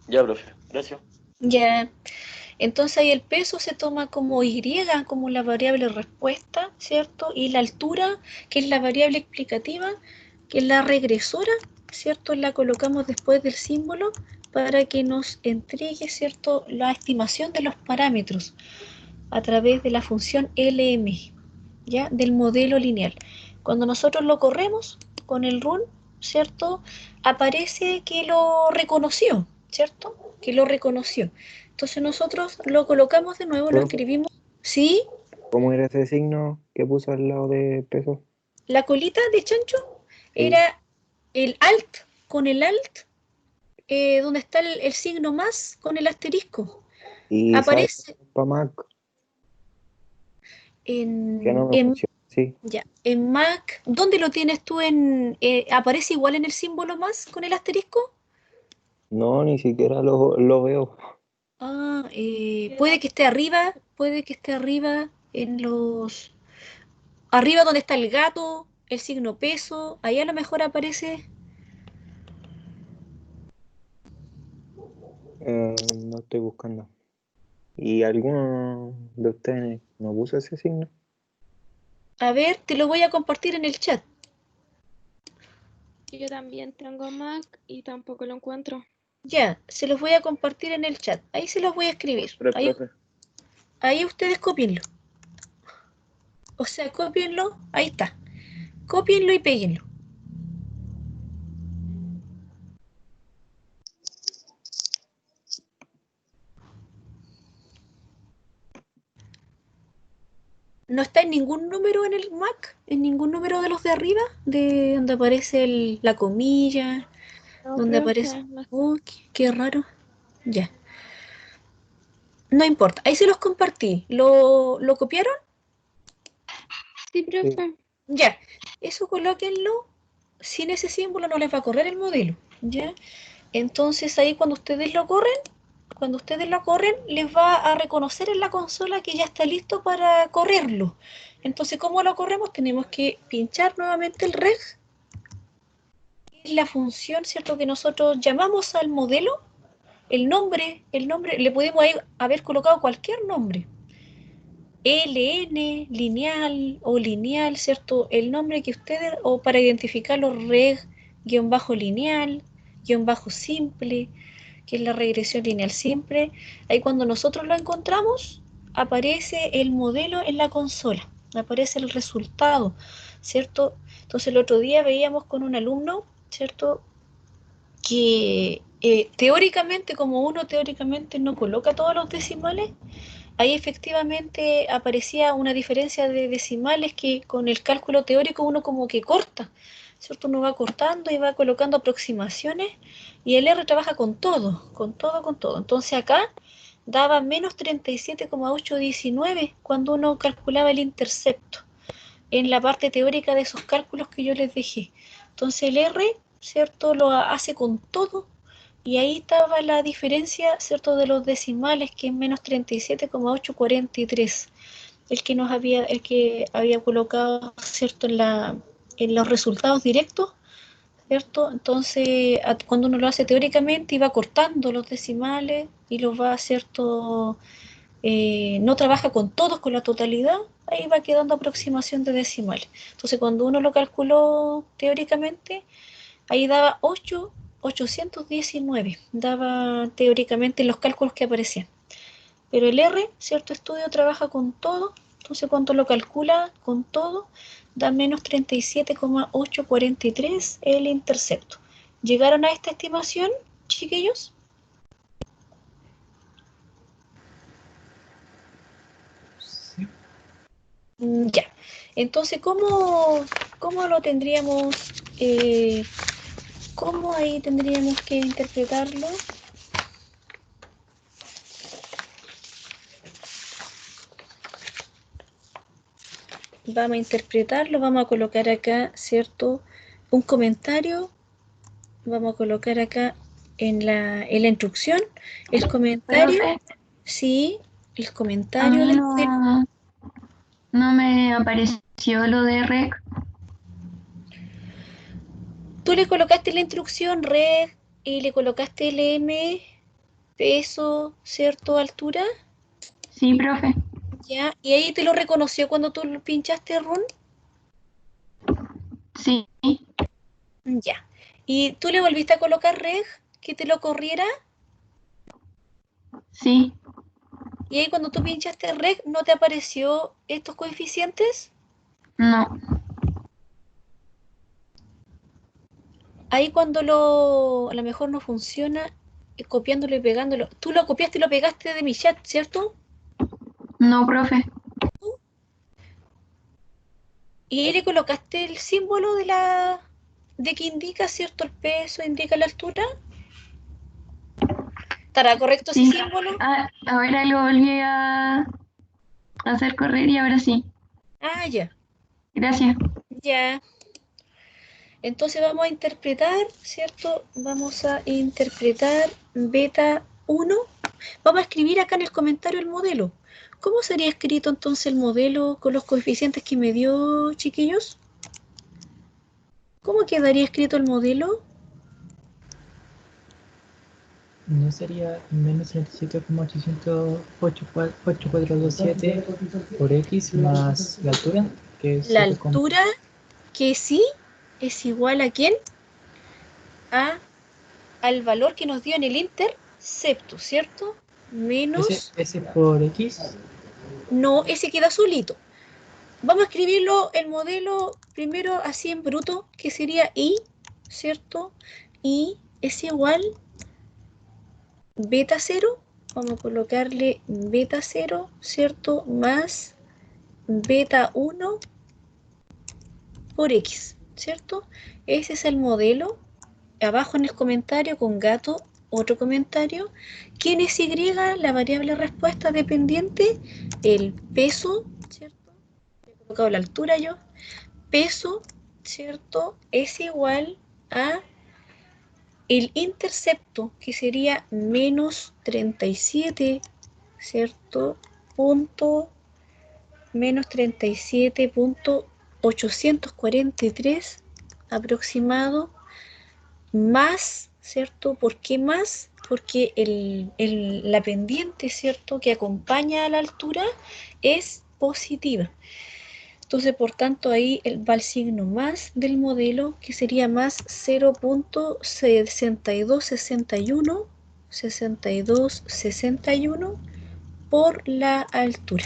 Ya, profe. Gracias. Ya. Entonces ahí el peso se toma como Y, como la variable respuesta, ¿cierto? Y la altura, que es la variable explicativa, que es la regresora, ¿cierto? La colocamos después del símbolo para que nos entregue, ¿cierto?, la estimación de los parámetros a través de la función LM, ¿ya?, del modelo lineal. Cuando nosotros lo corremos con el run, ¿cierto?, aparece que lo reconoció, ¿cierto?, que lo reconoció. Entonces nosotros lo colocamos de nuevo, lo Profe, escribimos. ¿Sí? ¿cómo era ese signo que puso al lado de peso? La colita de chancho Sí. era el alt, con el alt, donde está el signo más con el asterisco. Y ¿sabes Aparece para Mac? Que no me en funciona, sí. ya, en Mac, ¿dónde lo tienes tú? ¿Aparece igual en el símbolo más con el asterisco? No, ni siquiera lo veo. Puede que esté arriba en los... Arriba donde está el gato, el signo peso, ahí a lo mejor aparece... No estoy buscando. ¿Y alguno de ustedes no puso ese signo? A ver, te lo voy a compartir en el chat. Yo también tengo Mac y tampoco lo encuentro. Ya, se los voy a compartir en el chat. Ahí se los voy a escribir. Ahí ustedes cópienlo. O sea, cópienlo, ahí está. Cópienlo y péguenlo. No está en ningún número en el Mac, en ningún número de los de arriba, de donde aparece la comilla, No, donde profe, aparece... no está. Oh, qué raro. Ya. No importa, ahí se los compartí. ¿Lo copiaron? Sí, profe. Ya. Eso colóquenlo. Sin ese símbolo no les va a correr el modelo. ¿Ya? Entonces ahí cuando ustedes lo corren, les va a reconocer en la consola que ya está listo para correrlo. Entonces, ¿cómo lo corremos? Tenemos que pinchar nuevamente el reg, es la función, ¿cierto?, que nosotros llamamos al modelo. El nombre, le podemos haber colocado cualquier nombre. LN, lineal o lineal, ¿cierto? El nombre que ustedes, o para identificarlo, reg, guión bajo lineal, guión bajo simple, que es la regresión lineal simple. Ahí cuando nosotros lo encontramos, aparece el modelo en la consola, aparece el resultado, ¿cierto? Entonces el otro día veíamos con un alumno, ¿cierto?, que teóricamente, como uno teóricamente no coloca todos los decimales, ahí efectivamente aparecía una diferencia de decimales que con el cálculo teórico uno como que corta, ¿cierto? Uno va cortando y va colocando aproximaciones y el R trabaja con todo, con todo, con todo. Entonces acá daba menos 37,819 cuando uno calculaba el intercepto en la parte teórica de esos cálculos que yo les dejé. Entonces el R, ¿cierto?, lo hace con todo. Y ahí estaba la diferencia, ¿cierto?, de los decimales, que es menos 37,843, el que había colocado, ¿cierto?, en los resultados directos, ¿cierto? Entonces, cuando uno lo hace teóricamente, iba cortando los decimales y los va, ¿cierto?, no trabaja con todos, con la totalidad, ahí va quedando aproximación de decimales. Entonces, cuando uno lo calculó teóricamente, ahí daba 8 819, daba teóricamente los cálculos que aparecían. Pero el R, cierto estudio, trabaja con todo, entonces cuando lo calcula con todo, da menos 37,843 el intercepto. ¿Llegaron a esta estimación, chiquillos? Sí. Ya. Entonces, ¿cómo lo tendríamos? ¿Cómo ahí tendríamos que interpretarlo? Vamos a interpretarlo, vamos a colocar acá, ¿cierto? Un comentario, vamos a colocar acá en la instrucción, el comentario, Profe, sí, el a comentario mí del modelo. no me apareció lo de rec. Tú le colocaste la instrucción red y le colocaste LM, peso, ¿cierto? Altura, Sí, profe. ya, y ahí te lo reconoció cuando tú lo pinchaste run, Sí, ya. Y tú le volviste a colocar reg, que te lo corriera, sí. y ahí cuando tú pinchaste reg, ¿no te apareció estos coeficientes? No. Ahí cuando a lo mejor no funciona, copiándolo y pegándolo. Tú lo copiaste y lo pegaste de mi chat, ¿cierto? No, profe. Y ahí le colocaste el símbolo de que indica, ¿cierto? El peso, indica la altura. ¿Estará correcto ese Sí. símbolo? Ah, ahora lo volví a hacer correr y ahora sí. Ah, ya. Gracias. Ya. Entonces vamos a interpretar, ¿cierto? Vamos a interpretar beta 1. Vamos a escribir acá en el comentario el modelo. ¿Cómo sería escrito entonces el modelo con los coeficientes que me dio, chiquillos? ¿Cómo quedaría escrito el modelo? No sería menos 37,827 por X más la altura, que es La 7, altura, que sí, es igual a ¿quién? Al valor que nos dio en el intercepto, ¿cierto? Menos... ese por X. No, ese queda solito. Vamos a escribirlo, el modelo, primero así en bruto, que sería I, ¿cierto? I es igual beta 0, vamos a colocarle beta 0, ¿cierto? Más beta 1 por X, ¿cierto? Ese es el modelo. Abajo en el comentario con gato, otro comentario. ¿Quién es Y? La variable respuesta dependiente, el peso, ¿cierto? He colocado la altura yo. Peso, ¿cierto? Es igual a el intercepto, que sería menos 37, ¿cierto? Menos 37,843 aproximado, más, ¿cierto? ¿Por qué más? Porque la pendiente, ¿cierto? Que acompaña a la altura es positiva. Entonces, por tanto, ahí va el signo más del modelo, que sería más 0.6261 por la altura.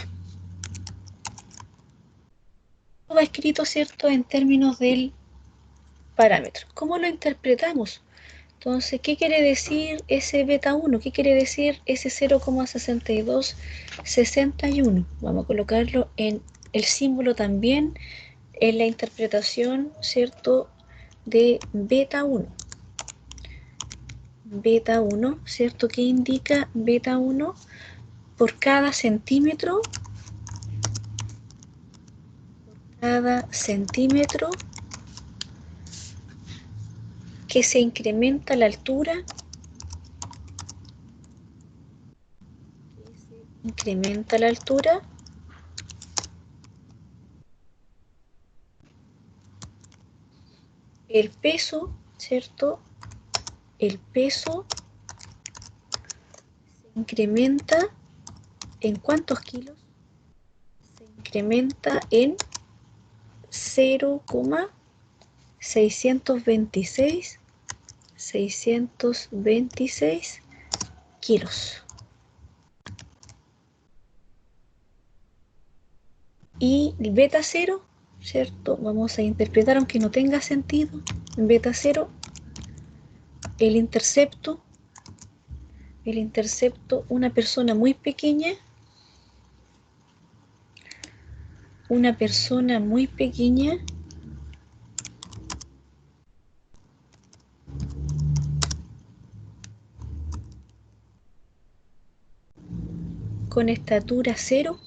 Va escrito, ¿cierto?, en términos del parámetro. ¿Cómo lo interpretamos? Entonces, ¿qué quiere decir ese beta 1? ¿Qué quiere decir ese 0,6261? Vamos a colocarlo en el símbolo también en la interpretación, ¿cierto?, de beta 1. Beta 1, ¿cierto? ¿Qué indica beta 1? Por cada centímetro, que se incrementa la altura, el peso, ¿cierto? El peso se incrementa ¿en cuántos kilos? Se incrementa en 0,626 626 kilos. Y el beta 0, ¿cierto? Vamos a interpretar, aunque no tenga sentido, en beta 0, el intercepto, una persona muy pequeña, con estatura 0,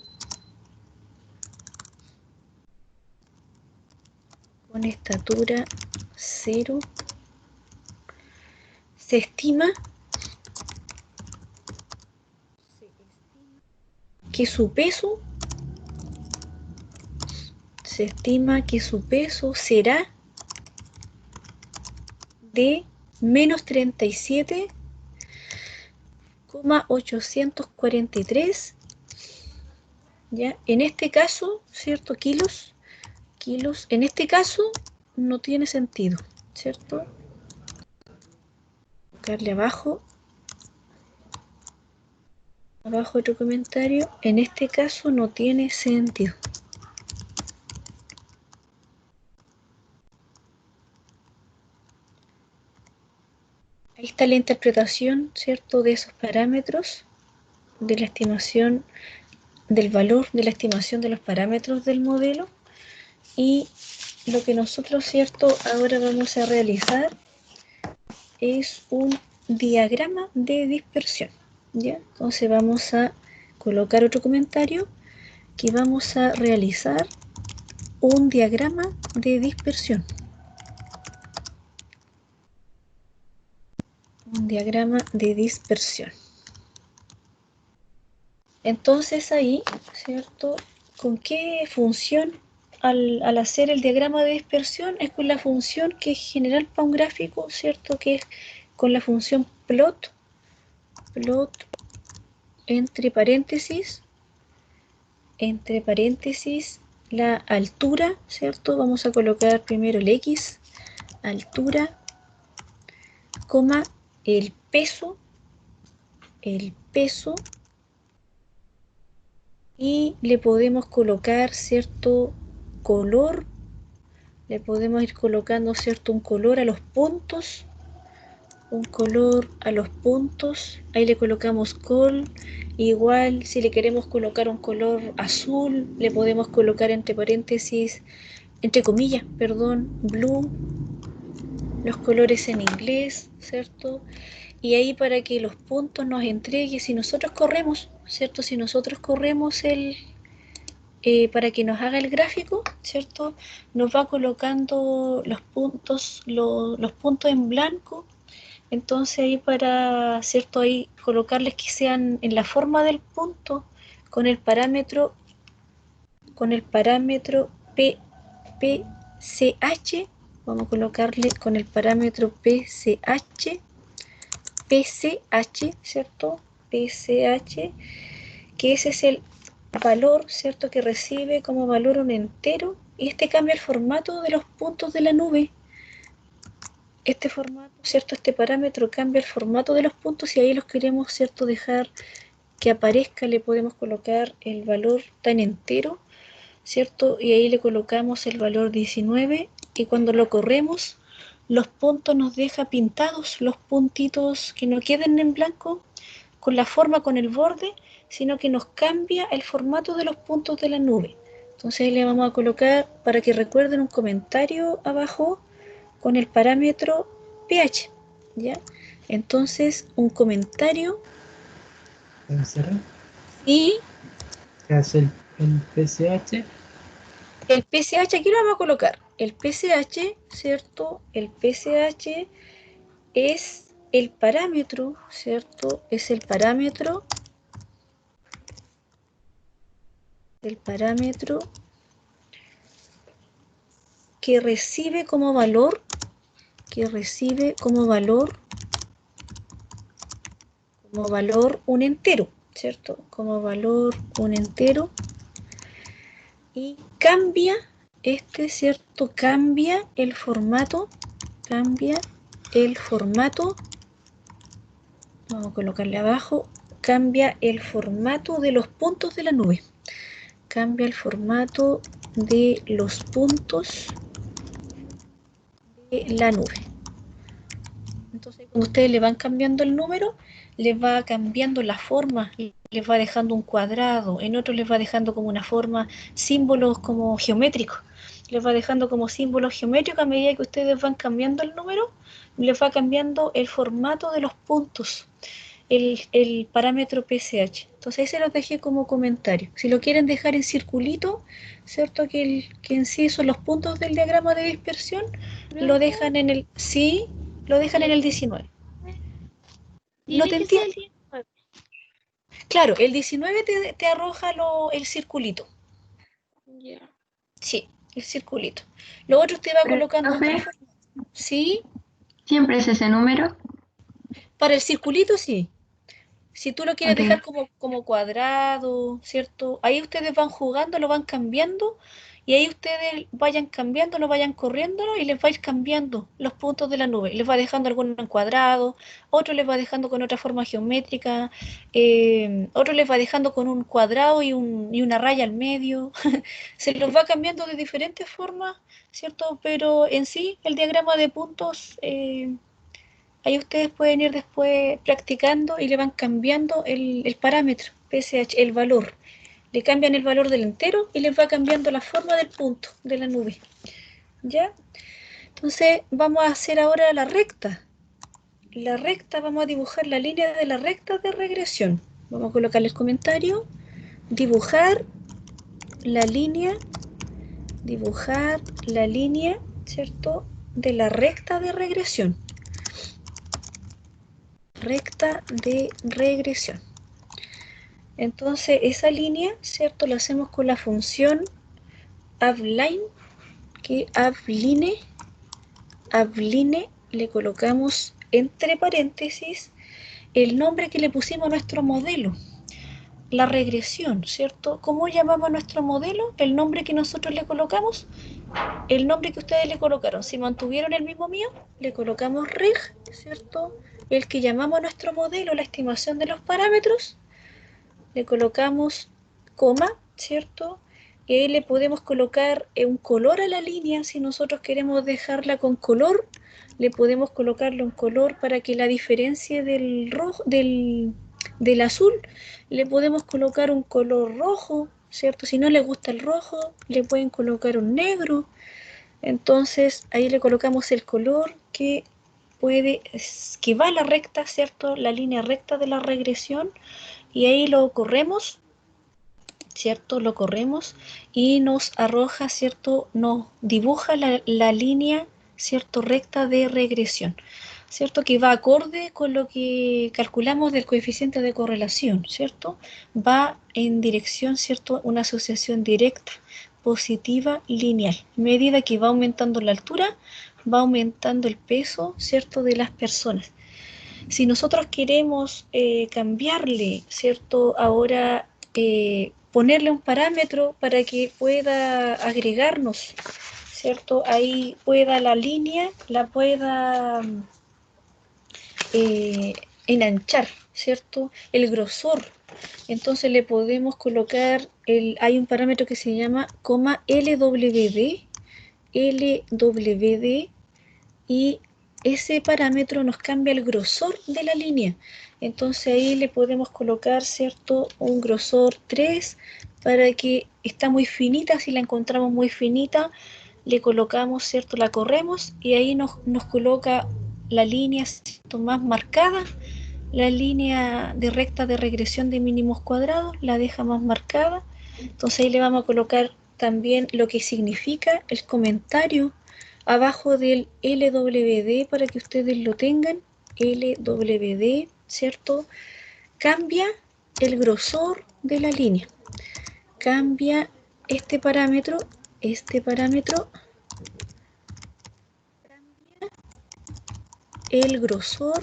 se estima que su peso será de menos 37,843, ¿ya? En este caso, ¿cierto? Kilos, en este caso no tiene sentido, ¿cierto? Darle abajo otro comentario, en este caso no tiene sentido. Ahí está la interpretación, ¿cierto?, de esos parámetros, de la estimación del valor, de la estimación de los parámetros del modelo. Y lo que nosotros, ¿cierto?, ahora vamos a realizar es un diagrama de dispersión, ¿ya? Entonces vamos a colocar otro comentario, que vamos a realizar un diagrama de dispersión. Entonces ahí, ¿cierto?, ¿con qué función al hacer el diagrama de dispersión? Es con la función que es general para un gráfico, ¿cierto?, que es con la función plot entre paréntesis la altura, ¿cierto? Vamos a colocar primero el X, altura, coma, el peso, y le podemos colocar cierto color, le podemos ir colocando cierto un color a los puntos, ahí le colocamos col. Igual si le queremos colocar un color azul, le podemos colocar entre paréntesis, entre comillas, perdón, blue, los colores en inglés, ¿cierto? Y ahí para que los puntos nos entregue, si nosotros corremos, ¿cierto? Si nosotros corremos para que nos haga el gráfico, ¿cierto? Nos va colocando los puntos en blanco. Entonces ahí para, ¿cierto?, ahí colocarles que sean en la forma del punto con el parámetro PCH, vamos a colocarle con el parámetro PCH, ¿cierto? PCH, que ese es el valor, ¿cierto?, que recibe como valor un entero, y este cambia el formato de los puntos de la nube. Este formato, ¿cierto?, este parámetro cambia el formato de los puntos, y ahí los queremos, ¿cierto?, dejar que aparezca, le podemos colocar el valor tan entero, ¿cierto? Y ahí le colocamos el valor 19, y cuando lo corremos, los puntos nos deja pintados, los puntitos que no queden en blanco, con la forma, con el borde, sino que nos cambia el formato de los puntos de la nube. Entonces ahí le vamos a colocar, para que recuerden, un comentario abajo con el parámetro pH, ¿ya? Entonces, un comentario. Y ¿qué hace el PCH? El PCH, aquí lo vamos a colocar. El PCH, ¿cierto? El PCH es el parámetro, ¿cierto? Es el parámetro que recibe como valor, un entero, ¿cierto? Como valor un entero. Y cambia, ¿cierto? Cambia el formato el formato, vamos a colocarle abajo, cambia el formato de los puntos de la nube. Cambia el formato de los puntos de la nube. Entonces, cuando ustedes le van cambiando el número, les va cambiando la forma, les va dejando un cuadrado, en otros les va dejando como una forma, símbolos como geométricos, les va dejando como símbolos geométricos. A medida que ustedes van cambiando el número, les va cambiando el formato de los puntos, el parámetro PSH. Entonces ahí se los dejé como comentario. Si lo quieren dejar en circulito, ¿cierto? Que en sí son los puntos del diagrama de dispersión, lo dejan en el, sí, lo dejan en el 19. ¿No te entiendo? Claro, el 19 te arroja el circulito. Ya. Sí, el circulito. Lo otro te va Pero, colocando profe, otro formato. ¿Sí? ¿siempre es ese número? Para el circulito sí. Si tú lo quieres Ok. dejar como cuadrado, ¿cierto? Ahí ustedes van jugando, lo van cambiando, y ahí ustedes vayan cambiándolo, vayan corriéndolo, y les va a ir cambiando los puntos de la nube. Les va dejando algunos en cuadrado, otro les va dejando con otra forma geométrica, otro les va dejando con un cuadrado y una raya al medio. Se los va cambiando de diferentes formas, ¿cierto? Pero en sí, el diagrama de puntos... ahí ustedes pueden ir después practicando y le van cambiando el parámetro, PSH, el valor. Le cambian el valor del entero y les va cambiando la forma del punto de la nube. ¿Ya? Entonces vamos a hacer ahora la recta. La recta, vamos a dibujar la línea de la recta de regresión. Vamos a colocarle el comentario. Dibujar la línea, ¿cierto? De la recta de regresión. Recta de regresión. Entonces esa línea, ¿cierto? La hacemos con la función avline, que avline le colocamos entre paréntesis el nombre que le pusimos a nuestro modelo, la regresión, ¿cierto? ¿Cómo llamamos a nuestro modelo? El nombre que nosotros le colocamos, el nombre que ustedes le colocaron. Si mantuvieron el mismo mío, le colocamos reg, ¿cierto? El que llamamos a nuestro modelo, la estimación de los parámetros, le colocamos coma, ¿cierto? Y ahí le podemos colocar un color a la línea. Si nosotros queremos dejarla con color, le podemos colocarle un color para que la diferencia del rojo, del azul, le podemos colocar un color rojo, ¿cierto? Si no le gusta el rojo, le pueden colocar un negro. Entonces ahí le colocamos el color que va a la recta, ¿cierto? La línea recta de la regresión, y ahí lo corremos, ¿cierto? Lo corremos y nos arroja, ¿cierto? Nos dibuja la línea, ¿cierto? Recta de regresión, ¿cierto? Que va acorde con lo que calculamos del coeficiente de correlación, ¿cierto? Va en dirección, ¿cierto? Una asociación directa, positiva, lineal. A medida que va aumentando la altura, va aumentando el peso, ¿cierto? De las personas. Si nosotros queremos cambiarle, ¿cierto? Ahora ponerle un parámetro para que pueda agregarnos, ¿cierto? Ahí pueda la línea, la pueda enanchar, ¿cierto? El grosor. Entonces le podemos colocar, hay un parámetro que se llama LWD, y ese parámetro nos cambia el grosor de la línea. Entonces ahí le podemos colocar, ¿cierto? Un grosor 3 para que está muy finita. Si la encontramos muy finita, le colocamos, ¿cierto? La corremos y ahí nos coloca la línea, ¿cierto? Más marcada. La línea de recta de regresión de mínimos cuadrados la deja más marcada. Entonces ahí le vamos a colocar también lo que significa el comentario abajo del LWD para que ustedes lo tengan. LWD, ¿cierto? Cambia el grosor de la línea. Cambia este parámetro cambia el grosor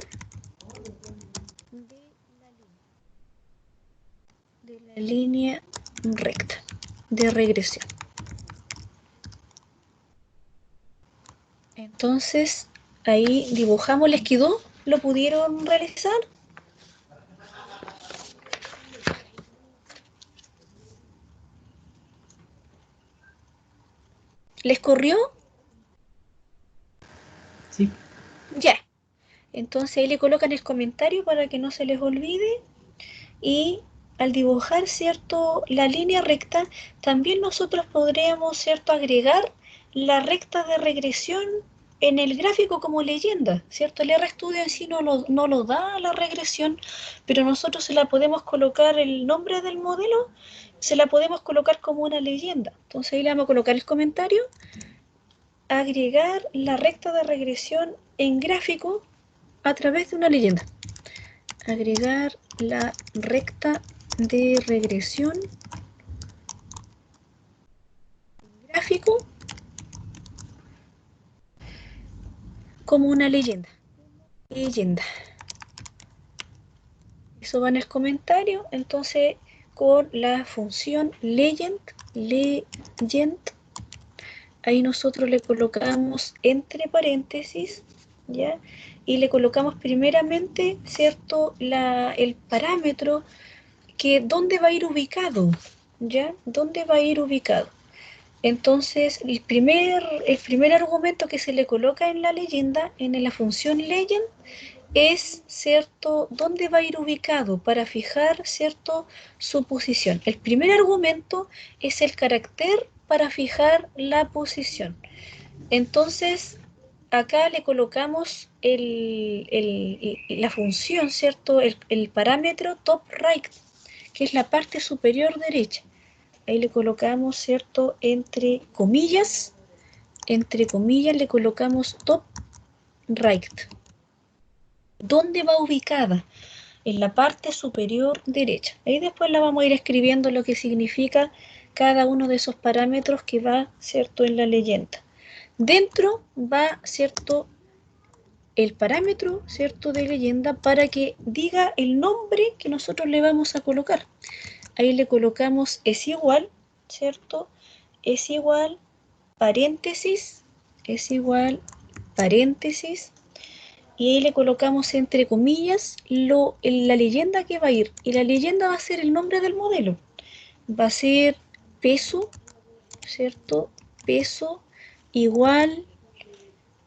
de la línea recta de regresión. Entonces, Ahí dibujamos, ¿les quedó? ¿Lo pudieron realizar? ¿Les corrió? Sí. Ya. Entonces ahí le colocan el comentario para que no se les olvide. Y al dibujar, ¿cierto?, la línea recta, también nosotros podríamos, ¿cierto?, agregar la recta de regresión en el gráfico como leyenda, ¿cierto? El RStudio en sí no lo da la regresión, pero nosotros se la podemos colocar el nombre del modelo, se la podemos colocar como una leyenda. Entonces ahí le vamos a colocar el comentario, agregar la recta de regresión en gráfico a través de una leyenda. Agregar la recta de regresión gráfico como una leyenda. Eso va en el comentario. Entonces con la función legend, ahí nosotros le colocamos entre paréntesis, ¿ya? Y le colocamos primeramente, ¿cierto?, el parámetro que dónde va a ir ubicado, ¿ya? ¿Dónde va a ir ubicado? Entonces, el primer argumento que se le coloca en la leyenda, en la función legend, es, ¿cierto?, dónde va a ir ubicado para fijar, ¿cierto?, su posición. El primer argumento es el carácter para fijar la posición. Entonces, acá le colocamos la función, ¿cierto?, el parámetro top right, que es la parte superior derecha. Ahí le colocamos, ¿cierto?, entre comillas le colocamos top right. ¿Dónde va ubicada? En la parte superior derecha. Ahí después la vamos a ir escribiendo lo que significa cada uno de esos parámetros que va, ¿cierto?, en la leyenda. Dentro va, ¿cierto?, el parámetro, ¿cierto?, de leyenda para que diga el nombre que nosotros le vamos a colocar. Ahí le colocamos es igual, ¿cierto? Es igual, paréntesis, y ahí le colocamos entre comillas la leyenda que va a ir. Y la leyenda va a ser el nombre del modelo. Va a ser peso, ¿cierto? Peso igual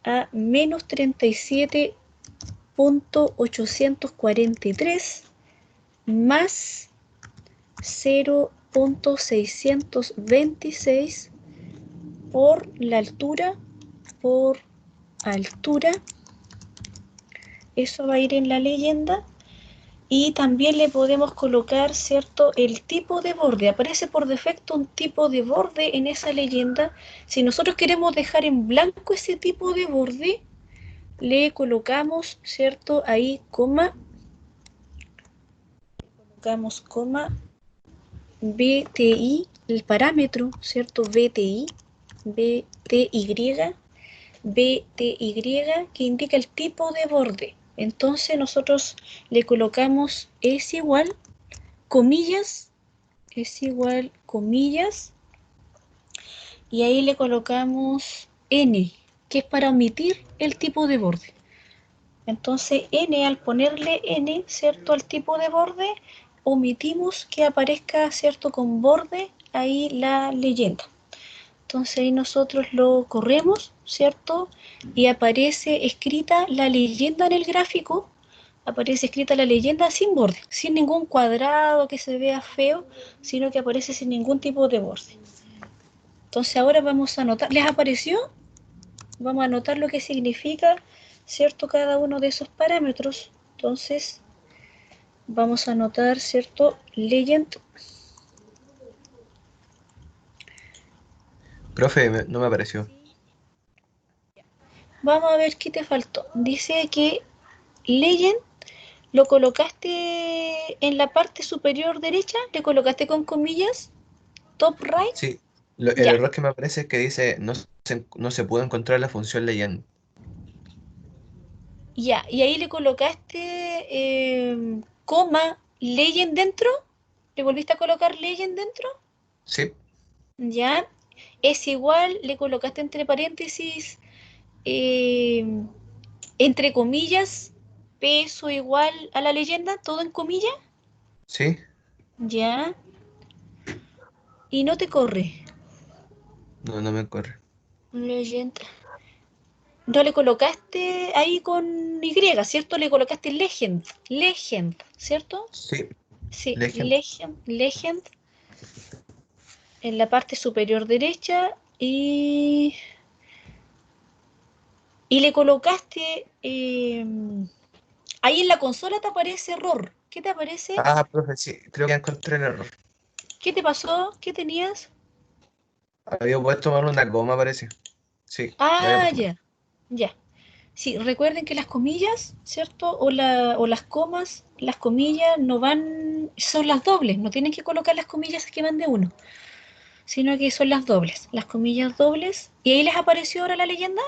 a menos 37.843 más 0.626 por la altura, eso va a ir en la leyenda. Y también le podemos colocar, ¿cierto?, el tipo de borde. Aparece por defecto un tipo de borde en esa leyenda. Si nosotros queremos dejar en blanco ese tipo de borde, le colocamos, ¿cierto?, ahí coma, BTI, el parámetro, ¿cierto?, BTY, que indica el tipo de borde. Entonces nosotros le colocamos es igual, comillas, y ahí le colocamos N, que es para omitir el tipo de borde. Entonces N, al ponerle N, ¿cierto?, al tipo de borde, omitimos que aparezca, ¿cierto?, con borde ahí la leyenda. Entonces ahí nosotros lo corremos, ¿cierto? Y aparece escrita la leyenda en el gráfico, aparece escrita la leyenda sin borde, sin ningún cuadrado que se vea feo, sino que aparece sin ningún tipo de borde. Entonces ahora vamos a anotar, ¿les apareció? Vamos a anotar lo que significa, ¿cierto?, cada uno de esos parámetros. Entonces vamos a anotar, ¿cierto?, legend. Profe, no me apareció. Vamos a ver qué te faltó. Dice que legend lo colocaste en la parte superior derecha, le colocaste con comillas, top right. Sí, el Ya, error que me aparece es que dice no se pudo encontrar la función legend. ya. Y ahí le colocaste coma, legend dentro. ¿Le volviste a colocar legend dentro? Sí, Ya. Es igual, le colocaste entre paréntesis entre comillas, peso igual a la leyenda, todo en comillas, ¿Sí? ya, y no te corre. No, no me corre. Leyenda. No le colocaste ahí con Y, ¿cierto? Le colocaste legend, ¿cierto? Sí, Sí, Legend. legend en la parte superior derecha y le colocaste ahí en la consola te aparece error. ¿Qué te aparece? Ah, profe, sí, creo que encontré el error. ¿Qué te pasó? ¿Qué tenías? Había puesto mal una coma, parece. Sí, la había Ah, puesto mal. ya. Sí, recuerden que las comillas, ¿cierto? O las comas, las comillas no van, son las dobles, no tienen que colocar las comillas que van de uno, sino que son las dobles, las comillas dobles. ¿Y ahí les apareció ahora la leyenda?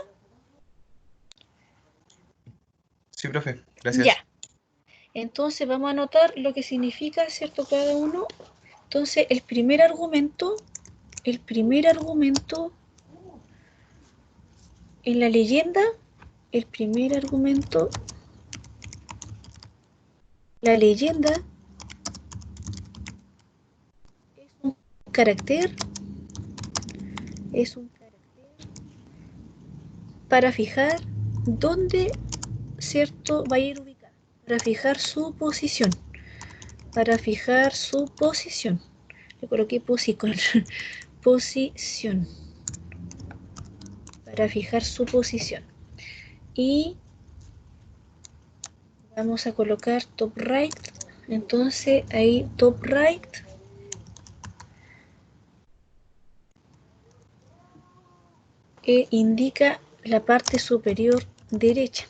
Sí, profe, Ya. gracias. Entonces vamos a anotar lo que significa, ¿cierto? Cada uno. Entonces, el primer argumento en la leyenda, el primer argumento, la leyenda es un carácter para fijar dónde, ¿cierto? Va a ir ubicado, para fijar su posición, le coloqué posición, posición, para fijar su posición, y vamos a colocar top right, entonces ahí top right indica la parte superior derecha,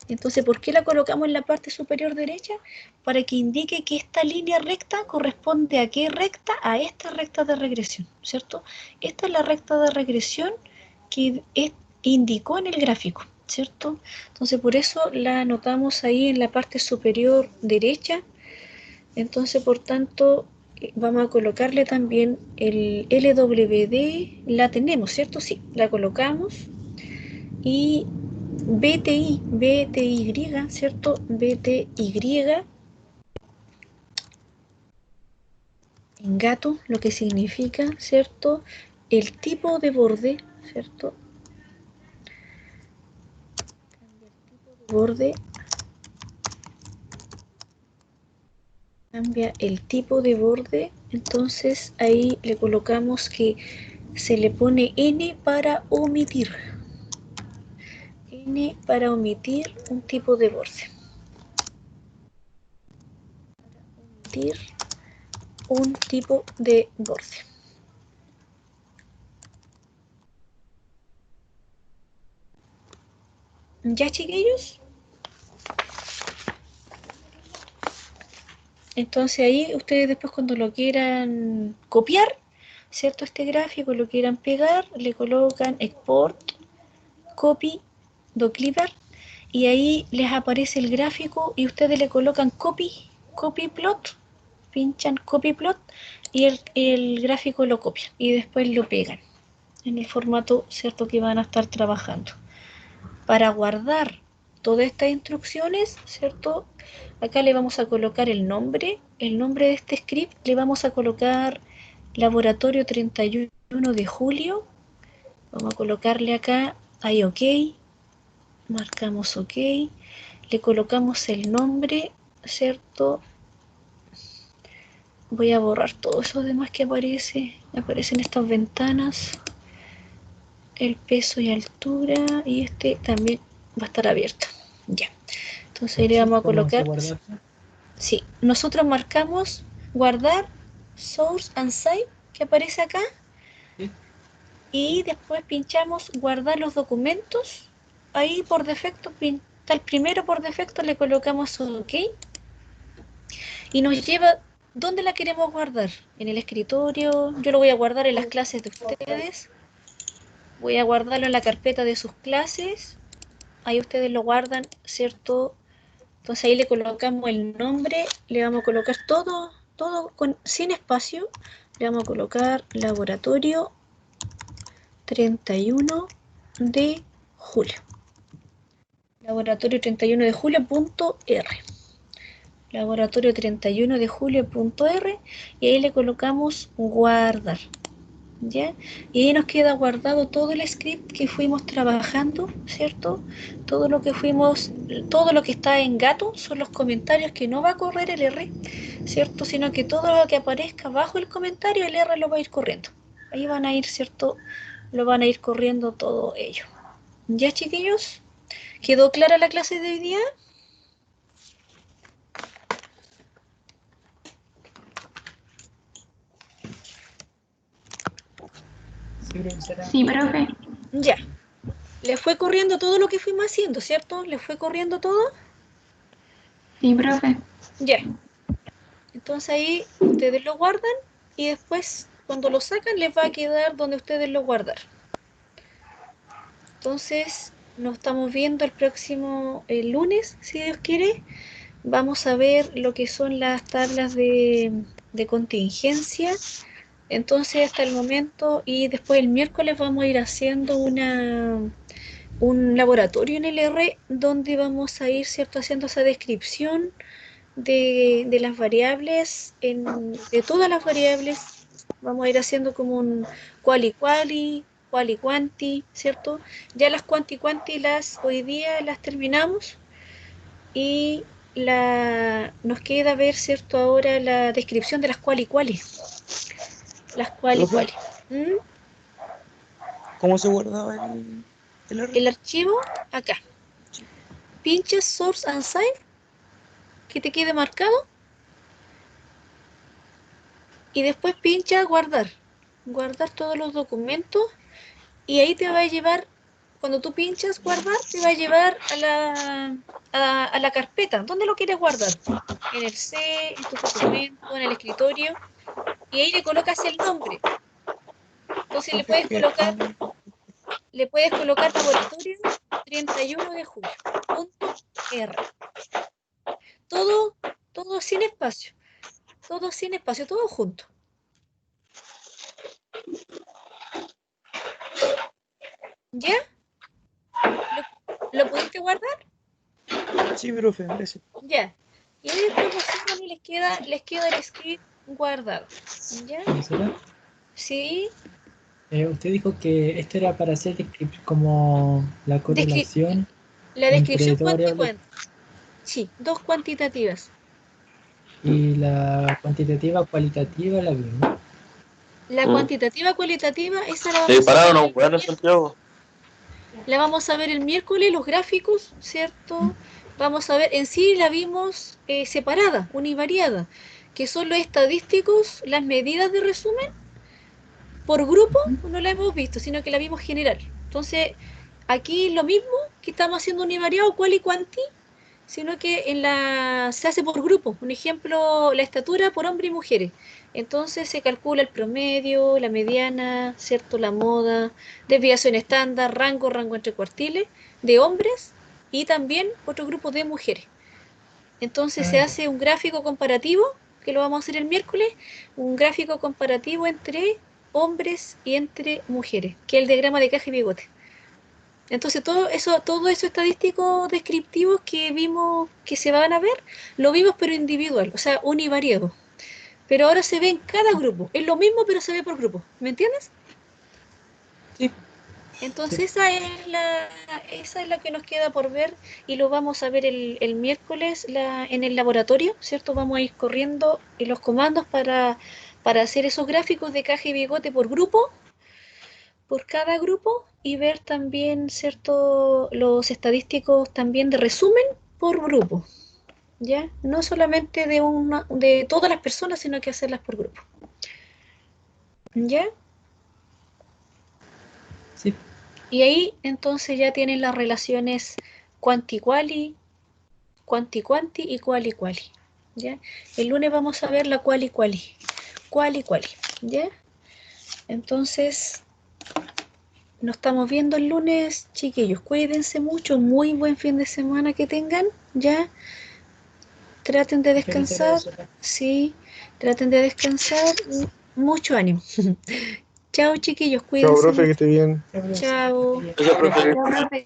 Entonces, ¿por qué la colocamos en la parte superior derecha? Para que indique que esta línea recta corresponde a qué recta, a esta recta de regresión, ¿cierto? Esta es la recta de regresión que indicó en el gráfico, ¿cierto? Entonces, por eso la anotamos ahí en la parte superior derecha. Entonces, por tanto, vamos a colocarle también el LWD, la tenemos, ¿cierto? Sí, la colocamos. Y BTY, ¿cierto? BTY en gato, lo que significa, ¿cierto? El tipo de borde, ¿cierto? Cambia el tipo de borde, entonces ahí le colocamos que se le pone N para omitir. N para omitir un tipo de borde. Omitir un tipo de borde. ¿Ya, chiquillos? Entonces ahí ustedes después cuando lo quieran copiar, ¿cierto? Este gráfico lo quieran pegar, le colocan export, copy, docliver, y ahí les aparece el gráfico y ustedes le colocan copy plot, pinchan copy plot y el gráfico lo copian y después lo pegan en el formato, ¿cierto? Que van a estar trabajando. Para guardar todas estas instrucciones, ¿cierto? Acá le vamos a colocar el nombre de este script, le vamos a colocar laboratorio 31 de julio, vamos a colocarle acá, ahí ok, marcamos ok, le colocamos el nombre, ¿cierto? Voy a borrar todo eso demás que aparecen estas ventanas, el peso y altura, y este también va a estar abierto, ya. Entonces ahí le vamos a colocar, sí, nosotros marcamos guardar source and save que aparece acá, y después pinchamos guardar los documentos, ahí por defecto pinta el primero, por defecto le colocamos ok, y nos lleva, ¿dónde la queremos guardar? En el escritorio, yo lo voy a guardar en las clases de ustedes, voy a guardarlo en la carpeta de sus clases, ahí ustedes lo guardan, ¿cierto? Entonces ahí le colocamos el nombre, le vamos a colocar todo sin espacio, le vamos a colocar laboratorio 31 de julio. Laboratorio 31 de julio.r. Laboratorio 31 de julio.r y ahí le colocamos guardar. ¿Ya? Y ahí nos queda guardado todo el script que fuimos trabajando, ¿cierto? Todo lo que está en gato son los comentarios que no va a correr el R, ¿cierto? Sino que todo lo que aparezca bajo el comentario, el R lo va a ir corriendo. Ahí van a ir, ¿cierto? Lo van a ir corriendo todo ello. ¿Ya, chiquillos? ¿Quedó clara la clase de hoy día? Sí, profe. Ya. Le fue corriendo todo lo que fuimos haciendo, ¿cierto? ¿Le fue corriendo todo? Sí, profe. Ya. Entonces ahí ustedes lo guardan y después cuando lo sacan les va a quedar donde ustedes lo guardaron. Entonces nos estamos viendo el lunes, si Dios quiere. Vamos a ver lo que son las tablas de contingencia. Entonces hasta el momento y después el miércoles vamos a ir haciendo un laboratorio en el R donde vamos a ir, ¿cierto?, haciendo esa descripción de las variables, de todas las variables. Vamos a ir haciendo como un quali, quanti, ¿cierto? Ya las quanti hoy día las terminamos y nos queda ver, ¿cierto?, ahora la descripción de las quali. Las quali. ¿Mm? ¿Cómo se guardaba el R? El archivo acá. Pinches source and save, que te quede marcado. Y después pincha guardar. Guardar todos los documentos. Y ahí te va a llevar, cuando tú pinchas guardar, te va a llevar a la carpeta. ¿Dónde lo quieres guardar? En el C, en tu documento, en el escritorio. Y ahí le colocas el nombre. Entonces le puedes colocar laboratorio 31 de julio. .r. Todo sin espacio. Todo sin espacio, todo junto. ¿Ya? ¿Lo pudiste guardar? Sí, profe, gracias. Ya. Y ahí después y les queda el script guardado. ¿Ya? ¿Profesora? Sí. Usted dijo que esto era para hacer como la correlación. La descripción entre variables. Sí, dos cuantitativas. Y la cuantitativa cualitativa la misma. La cuantitativa cualitativa, esa la Se dispararon a un weón en Santiago. La vamos a ver el miércoles, los gráficos, ¿cierto? Vamos a ver, en sí la vimos separada, univariada, que son los estadísticos, las medidas de resumen. Por grupo no la hemos visto, sino que la vimos general. Entonces, aquí lo mismo que estamos haciendo univariado, cual y cuanti, sino que se hace por grupo. Un ejemplo, la estatura por hombres y mujeres. Entonces se calcula el promedio, la mediana, ¿cierto?, la moda, desviación estándar, rango entre cuartiles de hombres y también otro grupo de mujeres. Entonces se hace un gráfico comparativo, que lo vamos a hacer el miércoles, un gráfico comparativo entre hombres y entre mujeres, que es el diagrama de caja y bigote. Entonces todo eso estadístico descriptivos que vimos, que se van a ver, lo vimos pero individual, o sea, univariado. Pero ahora se ve en cada grupo. Es lo mismo, pero se ve por grupo. ¿Me entiendes? Sí. Entonces sí. Esa es la que nos queda por ver y lo vamos a ver el miércoles en el laboratorio, ¿cierto? Vamos a ir corriendo los comandos para hacer esos gráficos de caja y bigote por grupo, por cada grupo, y ver también, ¿cierto?, los estadísticos también de resumen por grupo. ¿Ya? No solamente de todas las personas, sino que hacerlas por grupo. ¿Ya? Sí. Y ahí entonces ya tienen las relaciones quanti-quali, quanti-quanti y quali-quali. ¿Ya? El lunes vamos a ver la quali-quali. Quali-quali. ¿Ya? Entonces, nos estamos viendo el lunes, chiquillos. Cuídense mucho. Muy buen fin de semana que tengan. ¿Ya? Traten de descansar, sí, traten de descansar, mucho ánimo. Chao, chiquillos, Chao, cuídense profe, que mucho. esté bien. Chao. Gracias, profe. Chao, profe.